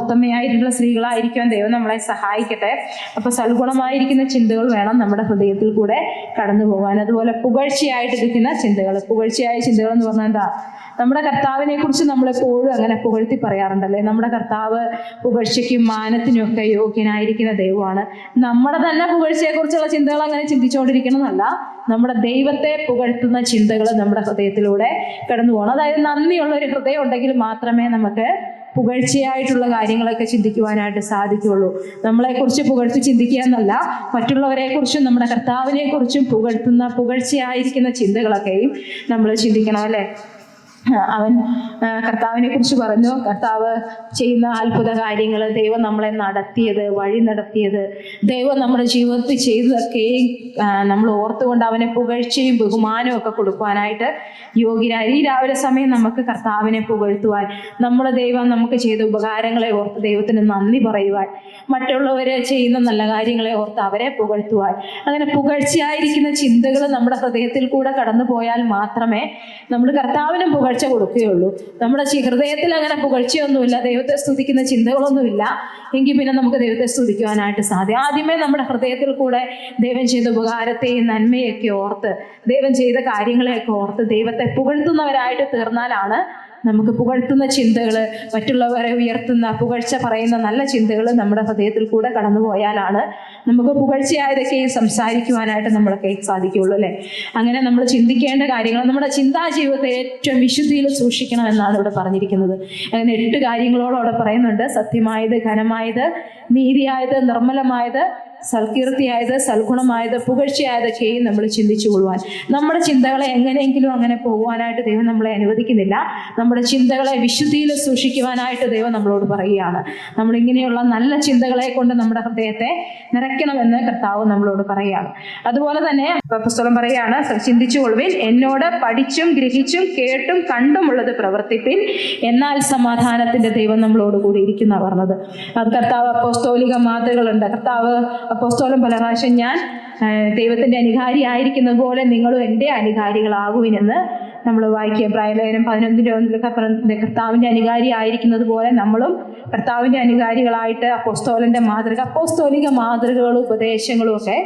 ഉത്തമയായിട്ടുള്ള സ്ത്രീകളായിരിക്കാൻ ദൈവം നമ്മളെ സഹായിക്കട്ടെ. അപ്പോൾ സൽഗുണമായിരിക്കുന്ന ചിന്തകൾ വേണം നമ്മുടെ ഹൃദയത്തിൽ കൂടെ കടന്നു പോകാൻ. അതുപോലെ പുകഴ്ചയായിട്ടിരിക്കുന്ന ചിന്തകൾ. പുകഴ്ചയായ ചിന്തകൾ എന്ന് പറഞ്ഞാൽ എന്താ? നമ്മുടെ കർത്താവിനെ കുറിച്ച് നമ്മളെപ്പോഴും അങ്ങനെ പുകഴ്ത്തി പറയാറുണ്ടല്ലേ. നമ്മുടെ കർത്താവ് പുകഴ്ചയ്ക്കും മാനത്തിനും ഒക്കെ യോഗ്യനായിരിക്കുന്ന ദൈവമാണ്. നമ്മുടെ തന്നെ പുകഴ്ചയെ കുറിച്ചുള്ള ചിന്തകൾ അങ്ങനെ ചിന്തിച്ചുകൊണ്ടിരിക്കണമെന്നല്ല, നമ്മുടെ ദൈവത്തെ പുകഴ്ത്തുന്ന ചിന്തകൾ നമ്മുടെ ഹൃദയത്തിലൂടെ കടന്നു പോകണം. അതായത് നന്ദിയുള്ള ഒരു ഹൃദയം ഉണ്ടെങ്കിൽ മാത്രമേ നമുക്ക് പുകഴ്ചയായിട്ടുള്ള കാര്യങ്ങളൊക്കെ ചിന്തിക്കുവാനായിട്ട് സാധിക്കുകയുള്ളൂ. നമ്മളെക്കുറിച്ച് പുകഴ്ത്തി ചിന്തിക്കുക എന്നല്ല, മറ്റുള്ളവരെക്കുറിച്ചും നമ്മുടെ കർത്താവിനെക്കുറിച്ചും പുകഴ്ചയായിരിക്കുന്ന ചിന്തകളൊക്കെയും നമ്മൾ ചിന്തിക്കണം അല്ലേ. അവൻ കർത്താവിനെ കുറിച്ച് പറഞ്ഞു, കർത്താവ് ചെയ്യുന്ന അത്ഭുത കാര്യങ്ങൾ, ദൈവം നമ്മളെ നടത്തിയത്, വഴി നടത്തിയത്, ദൈവം നമ്മുടെ ജീവിതത്തിൽ ചെയ്തതൊക്കെയും നമ്മൾ ഓർത്തുകൊണ്ട് അവനെ പുകഴ്ചയും ബഹുമാനവും ഒക്കെ കൊടുക്കുവാനായിട്ട് യോഗ്യരായി. ഈ രാവിലെ സമയം നമുക്ക് കർത്താവിനെ പുകഴ്ത്തുവാൻ, നമ്മുടെ ദൈവം നമുക്ക് ചെയ്ത ഉപകാരങ്ങളെ ഓർത്ത് ദൈവത്തിന് നന്ദി പറയുവാൻ, മറ്റുള്ളവർ ചെയ്യുന്ന നല്ല കാര്യങ്ങളെ ഓർത്ത് അവരെ പുകഴ്ത്തുവാൻ, അങ്ങനെ പുകഴ്ചയായിരിക്കുന്ന ചിന്തകൾ നമ്മുടെ ഹൃദയത്തിൽ കൂടെ കടന്നു പോയാൽ മാത്രമേ നമ്മൾ കർത്താവിനും പുകഴ്ച കൊടുക്കുകയുള്ളൂ. നമ്മുടെ ഹൃദയത്തിൽ അങ്ങനെ പുകഴ്ചയൊന്നുമില്ല, ദൈവത്തെ സ്തുതിക്കുന്ന ചിന്തകളൊന്നുമില്ല എങ്കിൽ പിന്നെ നമുക്ക് ദൈവത്തെ സ്തുതിക്കുവാനായിട്ട് സാധിക്കും. ആദ്യമേ നമ്മുടെ ഹൃദയത്തിൽ കൂടെ ദൈവം ചെയ്ത ഉപകാരത്തെയും നന്മയൊക്കെ ഓർത്ത്, ദൈവം ചെയ്ത കാര്യങ്ങളെയൊക്കെ ഓർത്ത് ദൈവത്തെ പുകഴ്ത്തുന്നവരായിട്ട് തീർന്നാലാണ് നമുക്ക് പുകഴ്ത്തുന്ന ചിന്തകൾ, മറ്റുള്ളവരെ ഉയർത്തുന്ന പുകഴ്ച പറയുന്ന നല്ല ചിന്തകൾ നമ്മുടെ ഹൃദയത്തിൽ കൂടെ കടന്നു പോയാലാണ് നമുക്ക് പുകഴ്ചയായതൊക്കെയും സംസാരിക്കുവാനായിട്ട് നമ്മളൊക്കെ സാധിക്കുകയുള്ളൂ അല്ലേ. അങ്ങനെ നമ്മൾ ചിന്തിക്കേണ്ട കാര്യങ്ങൾ നമ്മുടെ ചിന്താ ജീവിതത്തെ ഏറ്റവും വിശുദ്ധിയിൽ സൂക്ഷിക്കണം എന്നാണ് ഇവിടെ പറഞ്ഞിരിക്കുന്നത്. അങ്ങനെ 8 കാര്യങ്ങളോളം അവിടെ പറയുന്നുണ്ട്. സത്യമായത്, ഘനമായത്, നീതിയായത്, നിർമ്മലമായത്, സൽകീർത്തിയായത്, സൽഗുണമായത്, പുകഴ്ചയായതൊക്കെയും നമ്മൾ ചിന്തിച്ചു കൊള്ളുവാൻ. നമ്മുടെ ചിന്തകളെ എങ്ങനെയെങ്കിലും അങ്ങനെ പോകുവാനായിട്ട് ദൈവം നമ്മളെ അനുവദിക്കുന്നില്ല. നമ്മുടെ ചിന്തകളെ വിശുദ്ധിയിൽ സൂക്ഷിക്കുവാനായിട്ട് ദൈവം നമ്മളോട് പറയുകയാണ്. നമ്മളിങ്ങനെയുള്ള നല്ല ചിന്തകളെ കൊണ്ട് നമ്മുടെ ഹൃദയത്തെ നിറയ്ക്കണമെന്ന് കർത്താവ് നമ്മളോട് പറയുകയാണ്. അതുപോലെ തന്നെ പുസ്തകം പറയുകയാണ്, ചിന്തിച്ചു കൊള്ളുവിൻ, എന്നോട് പഠിച്ചും ഗ്രഹിച്ചും കേട്ടും കണ്ടുമുള്ളത് പ്രവർത്തിപ്പിൻ, എന്നാൽ സമാധാനത്തിന്റെ ദൈവം നമ്മളോട് കൂടി ഇരിക്കുന്ന പറഞ്ഞത്. അത് കർത്താവ് അപ്പോസ്തോലിക മാതൃകളുണ്ട്. കർത്താവ് അപ്പോസ്തലൻ പല പ്രാവശ്യം ഞാൻ ദൈവത്തിന്റെ അനുകാരി ആയിരിക്കുന്നത് പോലെ നിങ്ങളും എൻ്റെ അനുകാരികളാകുവിനെന്ന് നമ്മൾ വായിക്കുക. പ്രായലേഖനം 11:1 കർത്താവിന്റെ അനുകാരി ആയിരിക്കുന്നത് പോലെ നമ്മളും കർത്താവിന്റെ അനുകാരികളായിട്ട് അപ്പോസ്തലന്റെ മാതൃക, അപ്പോസ്തോലിക മാതൃകകളും ഉപദേശങ്ങളും ഒക്കെ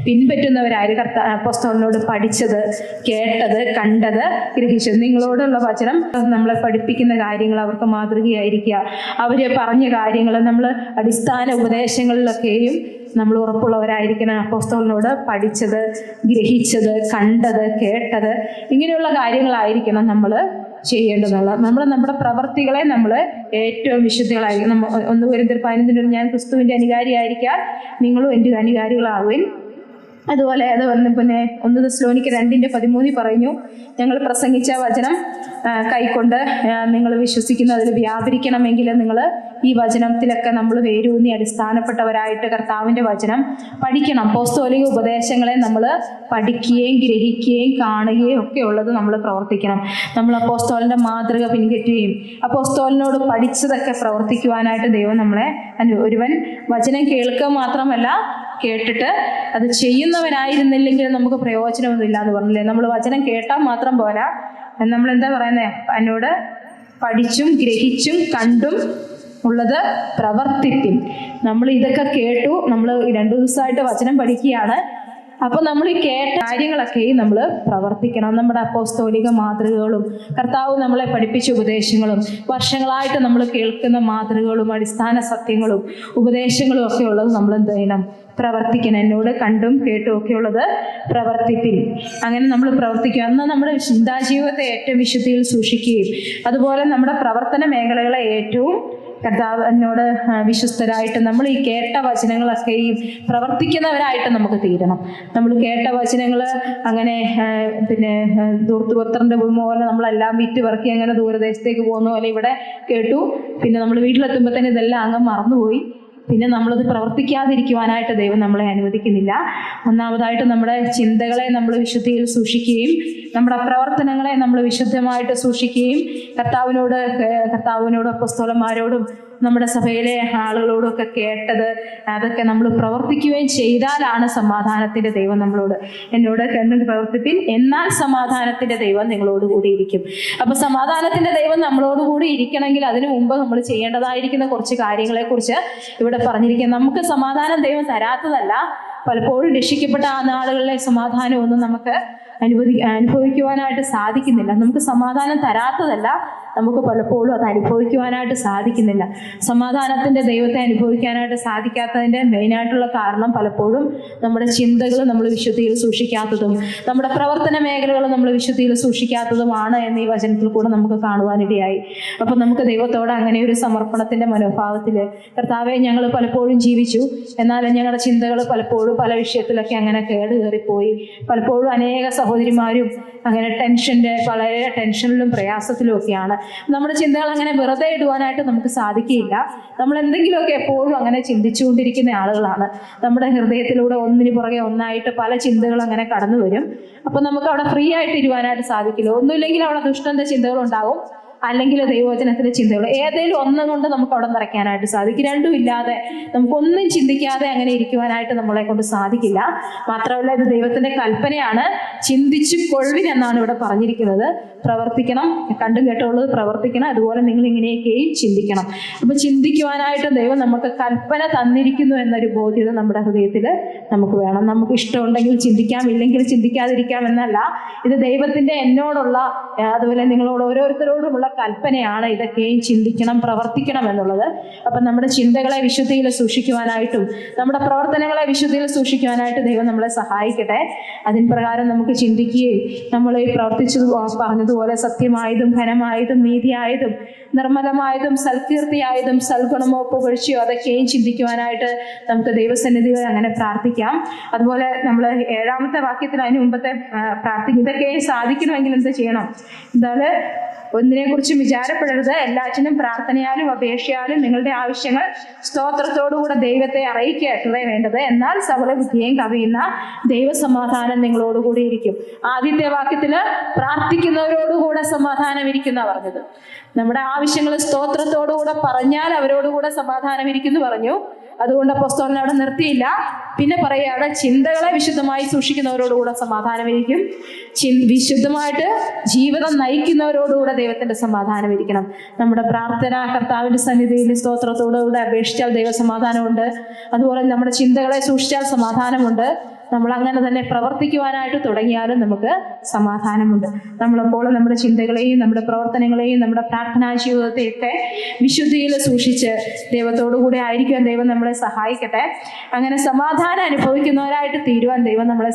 പിൻപറ്റുന്നവരായി അപ്പോസ്തലനോട് പഠിച്ചത്, കേട്ടത്, കണ്ടത്, ഗ്രഹിച്ചത്. നിങ്ങളോടുള്ള വചനം നമ്മളെ പഠിപ്പിക്കുന്ന കാര്യങ്ങൾ അവർക്ക് മാതൃകയായിരിക്കുക. അവര് പറഞ്ഞ കാര്യങ്ങൾ നമ്മൾ അടിസ്ഥാന ഉപദേശങ്ങളിലൊക്കെയും നമ്മൾ ഉറപ്പുള്ളവരായിരിക്കണം. അപ്പോസ്തലനോട് പഠിച്ചത്, ഗ്രഹിച്ചത്, കണ്ടത്, കേട്ടത്, ഇങ്ങനെയുള്ള കാര്യങ്ങളായിരിക്കണം നമ്മൾ ചെയ്യേണ്ടതുള്ളത്. നമ്മുടെ പ്രവർത്തികളെ നമ്മൾ ഏറ്റവും വിശുദ്ധികളായിരിക്കും. 1 കൊരിന്ത്യർ 15 ഞാൻ ക്രിസ്തുവിന്റെ അനുകാരിയായിരിക്കാൻ നിങ്ങളും എൻ്റെ അനുകാരികളാകുവിൻ. അതുപോലെ അത് പിന്നെ 1 തെസ്സലോനിക്കർ 2:13 പറഞ്ഞു, ഞങ്ങൾ പ്രസംഗിച്ച വചനം കൈക്കൊണ്ട് നിങ്ങൾ വിശ്വസിക്കുന്ന അതിൽ വ്യാപരിക്കണമെങ്കിൽ നിങ്ങൾ ഈ വചനത്തിലൊക്കെ നമ്മൾ വേരൂന്നി അടിസ്ഥാനപ്പെട്ടവരായിട്ട് കർത്താവിൻ്റെ വചനം പഠിക്കണം. അപ്പോസ്തോലിക ഉപദേശങ്ങളെ നമ്മൾ പഠിക്കുകയും ഗ്രഹിക്കുകയും കാണുകയും ഒക്കെ ഉള്ളത് നമ്മൾ പ്രവർത്തിക്കണം. നമ്മൾ അപ്പോസ്തോലൻ്റെ മാതൃക പിൻപറ്റുകയും അപ്പോസ്തോലനോട് പഠിച്ചതൊക്കെ പ്രവർത്തിക്കുവാനായിട്ട് ദൈവം നമ്മളെ ഒരുവൻ വചനം കേൾക്കുക മാത്രമല്ല കേട്ടിട്ട് അത് ചെയ്യുന്നവനായിരുന്നില്ലെങ്കിൽ നമുക്ക് പ്രയോജനമൊന്നുമില്ല എന്ന് പറഞ്ഞില്ലേ. നമ്മൾ വചനം കേട്ടാൽ മാത്രം പോരാ, നമ്മൾ എന്താ പറയുന്നത്, എന്നോട് പഠിച്ചും ഗ്രഹിച്ചും കണ്ടും ഉള്ളത് പ്രവർത്തിപ്പിൻ. നമ്മൾ ഇതൊക്കെ കേട്ടു, നമ്മൾ 2 ദിവസമായിട്ട് വചനം പഠിക്കുകയാണ്. അപ്പൊ നമ്മൾ ഈ കേട്ട കാര്യങ്ങളൊക്കെയും നമ്മൾ പ്രവർത്തിക്കണം. നമ്മുടെ അപ്പോസ്തോലിക മാതൃകകളും കർത്താവ് നമ്മളെ പഠിപ്പിച്ച ഉപദേശങ്ങളും വർഷങ്ങളായിട്ട് നമ്മൾ കേൾക്കുന്ന മാതൃകകളും അടിസ്ഥാന സത്യങ്ങളും ഉപദേശങ്ങളും ഒക്കെ ഉള്ളത് നമ്മൾ എന്ത് ചെയ്യണം, പ്രവർത്തിക്കണം. എന്നോട് കണ്ടും കേട്ടും ഒക്കെ ഉള്ളത് പ്രവർത്തിപ്പിൻ. അങ്ങനെ നമ്മൾ പ്രവർത്തിക്കുക. എന്നാൽ നമ്മുടെ ചിന്താജീവിതത്തെ ഏറ്റവും വിശുദ്ധിയിൽ സൂക്ഷിക്കുകയും അതുപോലെ നമ്മുടെ പ്രവർത്തന മേഖലകളെ ഏറ്റവും കർത്താവിനോട് വിശ്വസ്തരായിട്ട് നമ്മൾ ഈ കേട്ട വചനങ്ങളൊക്കെയും പ്രവർത്തിക്കുന്നവരായിട്ട് നമുക്ക് തീരണം. നമ്മൾ കേട്ട വചനങ്ങൾ അങ്ങനെ പിന്നെ ദൂർത്തുപുത്രന്റെ പോലെ നമ്മളെല്ലാം വിറ്റ് പറക്കി അങ്ങനെ ദൂരദേശത്തേക്ക് പോകുന്ന പോലെ ഇവിടെ കേട്ടു, പിന്നെ നമ്മൾ വീട്ടിലെത്തുമ്പോൾ തന്നെ ഇതെല്ലാം അങ്ങ് മറന്നുപോയി. പിന്നെ നമ്മളത് പ്രവർത്തിക്കാതിരിക്കുവാനായിട്ട് ദൈവം നമ്മളെ അനുവദിക്കുന്നില്ല. ഒന്നാമതായിട്ട് നമ്മുടെ ചിന്തകളെ നമ്മൾ വിശുദ്ധിയിൽ സൂക്ഷിക്കുകയും നമ്മുടെ പ്രവർത്തനങ്ങളെ നമ്മൾ വിശുദ്ധമായിട്ട് സൂക്ഷിക്കുകയും കർത്താവിനോടും അപ്പോസ്തലന്മാരോടും നമ്മുടെ സഭയിലെ ആളുകളോടും ഒക്കെ കേട്ടത് അതൊക്കെ നമ്മൾ പ്രവർത്തിക്കുകയും ചെയ്താലാണ് സമാധാനത്തിന്റെ ദൈവം നമ്മളോട് എന്നോട് കണ്ടു പ്രവർത്തിപ്പിൻ, എന്നാൽ സമാധാനത്തിന്റെ ദൈവം നിങ്ങളോട് കൂടി ഇരിക്കും. അപ്പൊ സമാധാനത്തിന്റെ ദൈവം നമ്മളോട് കൂടി ഇരിക്കണമെങ്കിൽ അതിനു മുമ്പ് നമ്മൾ ചെയ്യേണ്ടതായിരിക്കുന്ന കുറച്ച് കാര്യങ്ങളെ കുറിച്ച് ഇവിടെ പറഞ്ഞിരിക്കുന്നത്. നമുക്ക് സമാധാനം ദൈവം തരാത്തതല്ല, പലപ്പോഴും രക്ഷിക്കപ്പെട്ട ആ നാളുകളിലെ സമാധാനമൊന്നും നമുക്ക് അനുഭവിക്കുവാനായിട്ട് സാധിക്കുന്നില്ല. നമുക്ക് സമാധാനം തരാത്തതല്ല, നമുക്ക് പലപ്പോഴും അത് അനുഭവിക്കുവാനായിട്ട് സാധിക്കുന്നില്ല. സമാധാനത്തിൻ്റെ ദൈവത്തെ അനുഭവിക്കാനായിട്ട് സാധിക്കാത്തതിൻ്റെ മെയിനായിട്ടുള്ള കാരണം പലപ്പോഴും നമ്മുടെ ചിന്തകൾ നമ്മൾ വിശുദ്ധിയിൽ സൂക്ഷിക്കാത്തതും നമ്മുടെ പ്രവർത്തന മേഖലകൾ നമ്മൾ വിശുദ്ധിയിൽ സൂക്ഷിക്കാത്തതുമാണ് എന്ന് ഈ വചനത്തിൽ കൂടെ നമുക്ക് കാണുവാനിടയായി. അപ്പം നമുക്ക് ദൈവത്തോട് അങ്ങനെ ഒരു സമർപ്പണത്തിൻ്റെ മനോഭാവത്തിൽ, കർത്താവെ, ഞങ്ങൾ പലപ്പോഴും ജീവിച്ചു, എന്നാലും ഞങ്ങളുടെ ചിന്തകൾ പലപ്പോഴും പല വിഷയത്തിലൊക്കെ അങ്ങനെ കയറിപ്പോയി. പലപ്പോഴും അനേക സഹോദരിമാരും അങ്ങനെ വളരെ ടെൻഷനിലും പ്രയാസത്തിലും ഒക്കെയാണ്. നമ്മുടെ ചിന്തകൾ അങ്ങനെ വെറുതെ ഇടുവാനായിട്ട് നമുക്ക് സാധിക്കുകയില്ല. നമ്മൾ എന്തെങ്കിലുമൊക്കെ എപ്പോഴും അങ്ങനെ ചിന്തിച്ചുകൊണ്ടിരിക്കുന്ന ആളുകളാണ്. നമ്മുടെ ഹൃദയത്തിലൂടെ ഒന്നിന് പുറകെ ഒന്നായിട്ട് പല ചിന്തകൾ അങ്ങനെ കടന്നു വരും. അപ്പം നമുക്ക് അവിടെ ഫ്രീ ആയിട്ട് ഇരിക്കുവാനായിട്ട് സാധിക്കില്ല. ഒന്നുമില്ലെങ്കിൽ അവിടെ ദുഷ്ടന്റെ ചിന്തകളുണ്ടാവും, അല്ലെങ്കിൽ ദൈവവചനത്തിലെ ചിന്തകൾ, ഏതെങ്കിലും ഒന്നും കൊണ്ട് നമുക്ക് അവിടെ നിറയ്ക്കാനായിട്ട് സാധിക്കും. രണ്ടും ഇല്ലാതെ നമുക്കൊന്നും ചിന്തിക്കാതെ അങ്ങനെ ഇരിക്കുവാനായിട്ട് നമ്മളെ കൊണ്ട് സാധിക്കില്ല. മാത്രമല്ല, ഇത് ദൈവത്തിന്റെ കൽപ്പനയാണ്. ചിന്തിച്ചു കൊള്ളുവിൻ എന്നാണ് ഇവിടെ പറഞ്ഞിരിക്കുന്നത്. പ്രവർത്തിക്കണം, കണ്ടും കേട്ടുള്ളത് പ്രവർത്തിക്കണം, അതുപോലെ നിങ്ങൾ ഇങ്ങനെയൊക്കെയും ചിന്തിക്കണം. അപ്പൊ ചിന്തിക്കുവാനായിട്ട് ദൈവം നമുക്ക് കൽപ്പന തന്നിരിക്കുന്നു എന്നൊരു ബോധ്യത നമ്മുടെ ഹൃദയത്തിൽ നമുക്ക് വേണം. നമുക്ക് ഇഷ്ടമുണ്ടെങ്കിൽ ചിന്തിക്കാം, ഇല്ലെങ്കിൽ ചിന്തിക്കാതിരിക്കാം എന്നല്ല. ഇത് ദൈവത്തിന്റെ എന്നോടുള്ള, അതുപോലെ നിങ്ങളോട് ഓരോരുത്തരോടുമുള്ള കൽപ്പനയാണ്. ഇതൊക്കെയും ചിന്തിക്കണം, പ്രവർത്തിക്കണം എന്നുള്ളത്. അപ്പം നമ്മുടെ ചിന്തകളെ വിശുദ്ധിയിൽ സൂക്ഷിക്കുവാനായിട്ടും നമ്മുടെ പ്രവർത്തനങ്ങളെ വിശുദ്ധിയിൽ സൂക്ഷിക്കുവാനായിട്ട് ദൈവം നമ്മളെ സഹായിക്കട്ടെ. അതിൻ പ്രകാരം നമുക്ക് ചിന്തിക്കുകയും നമ്മൾ ഈ പറഞ്ഞതുപോലെ സത്യമായതും ഘനമായതും നീതിയായതും നിർമ്മലമായതും സൽകീർത്തിയായതും സൽഗുണമോ പുകഴ്ചയോ അതൊക്കെയും ചിന്തിക്കുവാനായിട്ട് നമുക്ക് ദൈവസന്നിധിയിൽ അങ്ങനെ പ്രാർത്ഥിക്കാം. അതുപോലെ നമ്മൾ 7-ാമത്തെ വാക്യത്തിൽ അതിന് മുമ്പത്തെ പ്രാർത്ഥിക്കും. ഇതൊക്കെയും സാധിക്കണമെങ്കിൽ എന്ത് ചെയ്യണം? എന്താണ്? ഒന്നിനെക്കുറിച്ചും വിചാരപ്പെടരുത്, എല്ലാറ്റിനും പ്രാർത്ഥനയാലും അപേക്ഷയാലും നിങ്ങളുടെ ആവശ്യങ്ങൾ സ്തോത്രത്തോടുകൂടെ ദൈവത്തെ അറിയിക്കട്ടെ വേണ്ടത്. എന്നാൽ സകല ബുദ്ധിയെയും കവിയുന്ന ദൈവസമാധാനം നിങ്ങളോടുകൂടി ഇരിക്കും. ആദ്യത്തെ വാക്യത്തില് പ്രാർത്ഥിക്കുന്നവരോടുകൂടെ സമാധാനം ഇരിക്കുന്ന പറഞ്ഞത്. നമ്മുടെ ആവശ്യങ്ങൾ സ്തോത്രത്തോടുകൂടെ പറഞ്ഞാൽ അവരോടുകൂടെ സമാധാനം ഇരിക്കുന്നു പറഞ്ഞു. അതുകൊണ്ട് അപ്പോസ്തലൻ അവിടെ നിർത്തിയില്ല. പിന്നെ പറയുകയാണ്, ചിന്തകളെ വിശുദ്ധമായി സൂക്ഷിക്കുന്നവരോടുകൂടെ സമാധാനമിരിക്കും. വിശുദ്ധമായിട്ട് ജീവിതം നയിക്കുന്നവരോടുകൂടെ ദൈവത്തിന്റെ സമാധാനം ഇരിക്കണം. നമ്മുടെ പ്രാർത്ഥന കർത്താവിന്റെ സന്നിധിയിൽ സ്തോത്രത്തോടുകൂടെ അപേക്ഷിച്ചാൽ ദൈവസമാധാനമുണ്ട്. അതുപോലെ നമ്മുടെ ചിന്തകളെ സൂക്ഷിച്ചാൽ സമാധാനമുണ്ട്. നമ്മൾ അങ്ങനെ തന്നെ പ്രവർത്തിക്കുവാനായിട്ട് തുടങ്ങിയാലും നമുക്ക് സമാധാനമുണ്ട്. നമ്മളപ്പോൾ നമ്മുടെ ചിന്തകളെയും നമ്മുടെ പ്രവർത്തനങ്ങളെയും നമ്മുടെ പ്രാർത്ഥനാ ജീവിതത്തെയൊക്കെ വിശുദ്ധിയിൽ സൂക്ഷിച്ച് ദൈവത്തോടുകൂടെ ആയിരിക്കുവാൻ ദൈവം നമ്മളെ സഹായിക്കട്ടെ. അങ്ങനെ സമാധാനം അനുഭവിക്കുന്നവരായിട്ട് തീരുവാൻ ദൈവം നമ്മളെ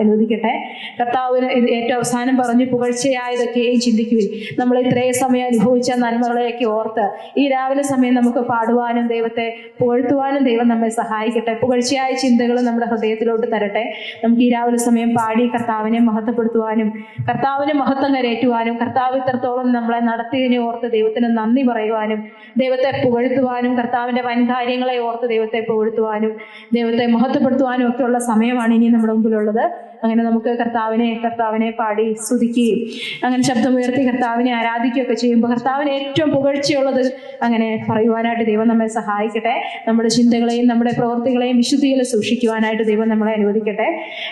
അനുവദിക്കട്ടെ. കർത്താവിന് ഏറ്റവും അവസാനം പറഞ്ഞു, പുകഴ്ചയായതൊക്കെയും ചിന്തിക്കുവിൻ. നമ്മൾ ഇത്രയും സമയം അനുഭവിച്ച നന്മകളെയൊക്കെ ഓർത്ത് ഈ രാവിലെ സമയം നമുക്ക് പാടുവാനും ദൈവത്തെ പുകഴ്ത്തുവാനും ദൈവം നമ്മെ സഹായിക്കട്ടെ. പുകഴ്ചയായ ചിന്തകൾ നമ്മുടെ ഹൃദയത്തിലോട്ട് തരട്ടെ. നമുക്ക് ഈ രാവിലെ സമയം പാടി കർത്താവിനെ മഹത്വപ്പെടുത്തുവാനും കർത്താവിന് മഹത്വം കരയറ്റുവാനും കർത്താവ് ഇത്രത്തോളം നമ്മളെ നടത്തിയതിനെ ഓർത്ത് ദൈവത്തിന് നന്ദി പറയുവാനും ദൈവത്തെ പുകഴ്ത്തുവാനും കർത്താവിന്റെ വൻകാര്യങ്ങളെ ഓർത്ത് ദൈവത്തെ പുകഴ്ത്തുവാനും ദൈവത്തെ മഹത്വപ്പെടുത്തുവാനും ഒക്കെ ഉള്ള സമയമാണ് ഇനി നമ്മുടെ മുമ്പിലുള്ളത്. അങ്ങനെ നമുക്ക് കർത്താവിനെ പാടി സ്തുതിക്കുകയും അങ്ങനെ ശബ്ദമുയർത്തി കർത്താവിനെ ആരാധിക്കുകയൊക്കെ ചെയ്യുമ്പോൾ കർത്താവിന് ഏറ്റവും പുകഴ്ചയുള്ളത് അങ്ങനെ പറയുവാനായിട്ട് ദൈവം നമ്മെ സഹായിക്കട്ടെ. നമ്മുടെ ചിന്തകളെയും നമ്മുടെ പ്രവൃത്തികളെയും വിശുദ്ധിയിൽ സൂക്ഷിക്കുവാനായിട്ട് ദൈവം നമ്മളെ അനുവദിക്കട്ടെ.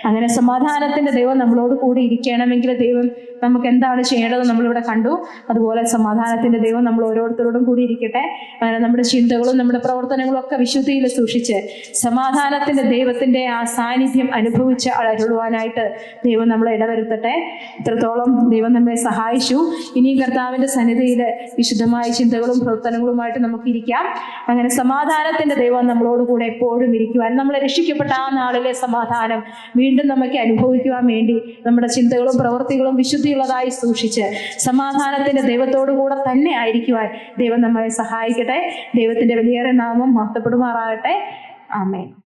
അങ്ങനെ സമാധാനത്തിന്റെ ദൈവം നമ്മളോട് കൂടി ഇരിക്കണമെങ്കിൽ ദൈവം നമുക്ക് എന്താണ് ചെയ്യേണ്ടത് നമ്മളിവിടെ കണ്ടു. അതുപോലെ സമാധാനത്തിന്റെ ദൈവം നമ്മൾ ഓരോരുത്തരോടും കൂടി ഇരിക്കട്ടെ. അങ്ങനെ നമ്മുടെ ചിന്തകളും നമ്മുടെ പ്രവർത്തനങ്ങളും ഒക്കെ വിശുദ്ധിയിൽ സൂക്ഷിച്ച് സമാധാനത്തിന്റെ ദൈവത്തിന്റെ ആ സാന്നിധ്യം അനുഭവിച്ച് അരുളുവാനായിട്ട് ദൈവം നമ്മളെ ഇടവരുത്തട്ടെ. ഇത്രത്തോളം ദൈവം നമ്മെ സഹായിച്ചു. ഇനിയും കർത്താവിന്റെ സന്നിധിയിൽ വിശുദ്ധമായ ചിന്തകളും പ്രവർത്തനങ്ങളുമായിട്ട് നമുക്ക് ഇരിക്കാം. അങ്ങനെ സമാധാനത്തിന്റെ ദൈവം നമ്മളോട് കൂടെ എപ്പോഴും ഇരിക്കുവാൻ, നമ്മളെ രക്ഷിക്കപ്പെട്ട ആ നാളിലെ സമാധാനം വീണ്ടും നമുക്ക് അനുഭവിക്കുവാൻ വേണ്ടി നമ്മുടെ ചിന്തകളും പ്രവൃത്തികളും വിശുദ്ധിയുള്ളതായി സൂക്ഷിച്ച് സമാധാനത്തിന്റെ ദൈവത്തോടു കൂടെ തന്നെ ആയിരിക്കുവാൻ ദൈവം നമ്മളെ സഹായിക്കട്ടെ. ദൈവത്തിന്റെ വലിയേറെ നാമം മഹത്വപ്പെടുമാറാകട്ടെ. ആമേൻ.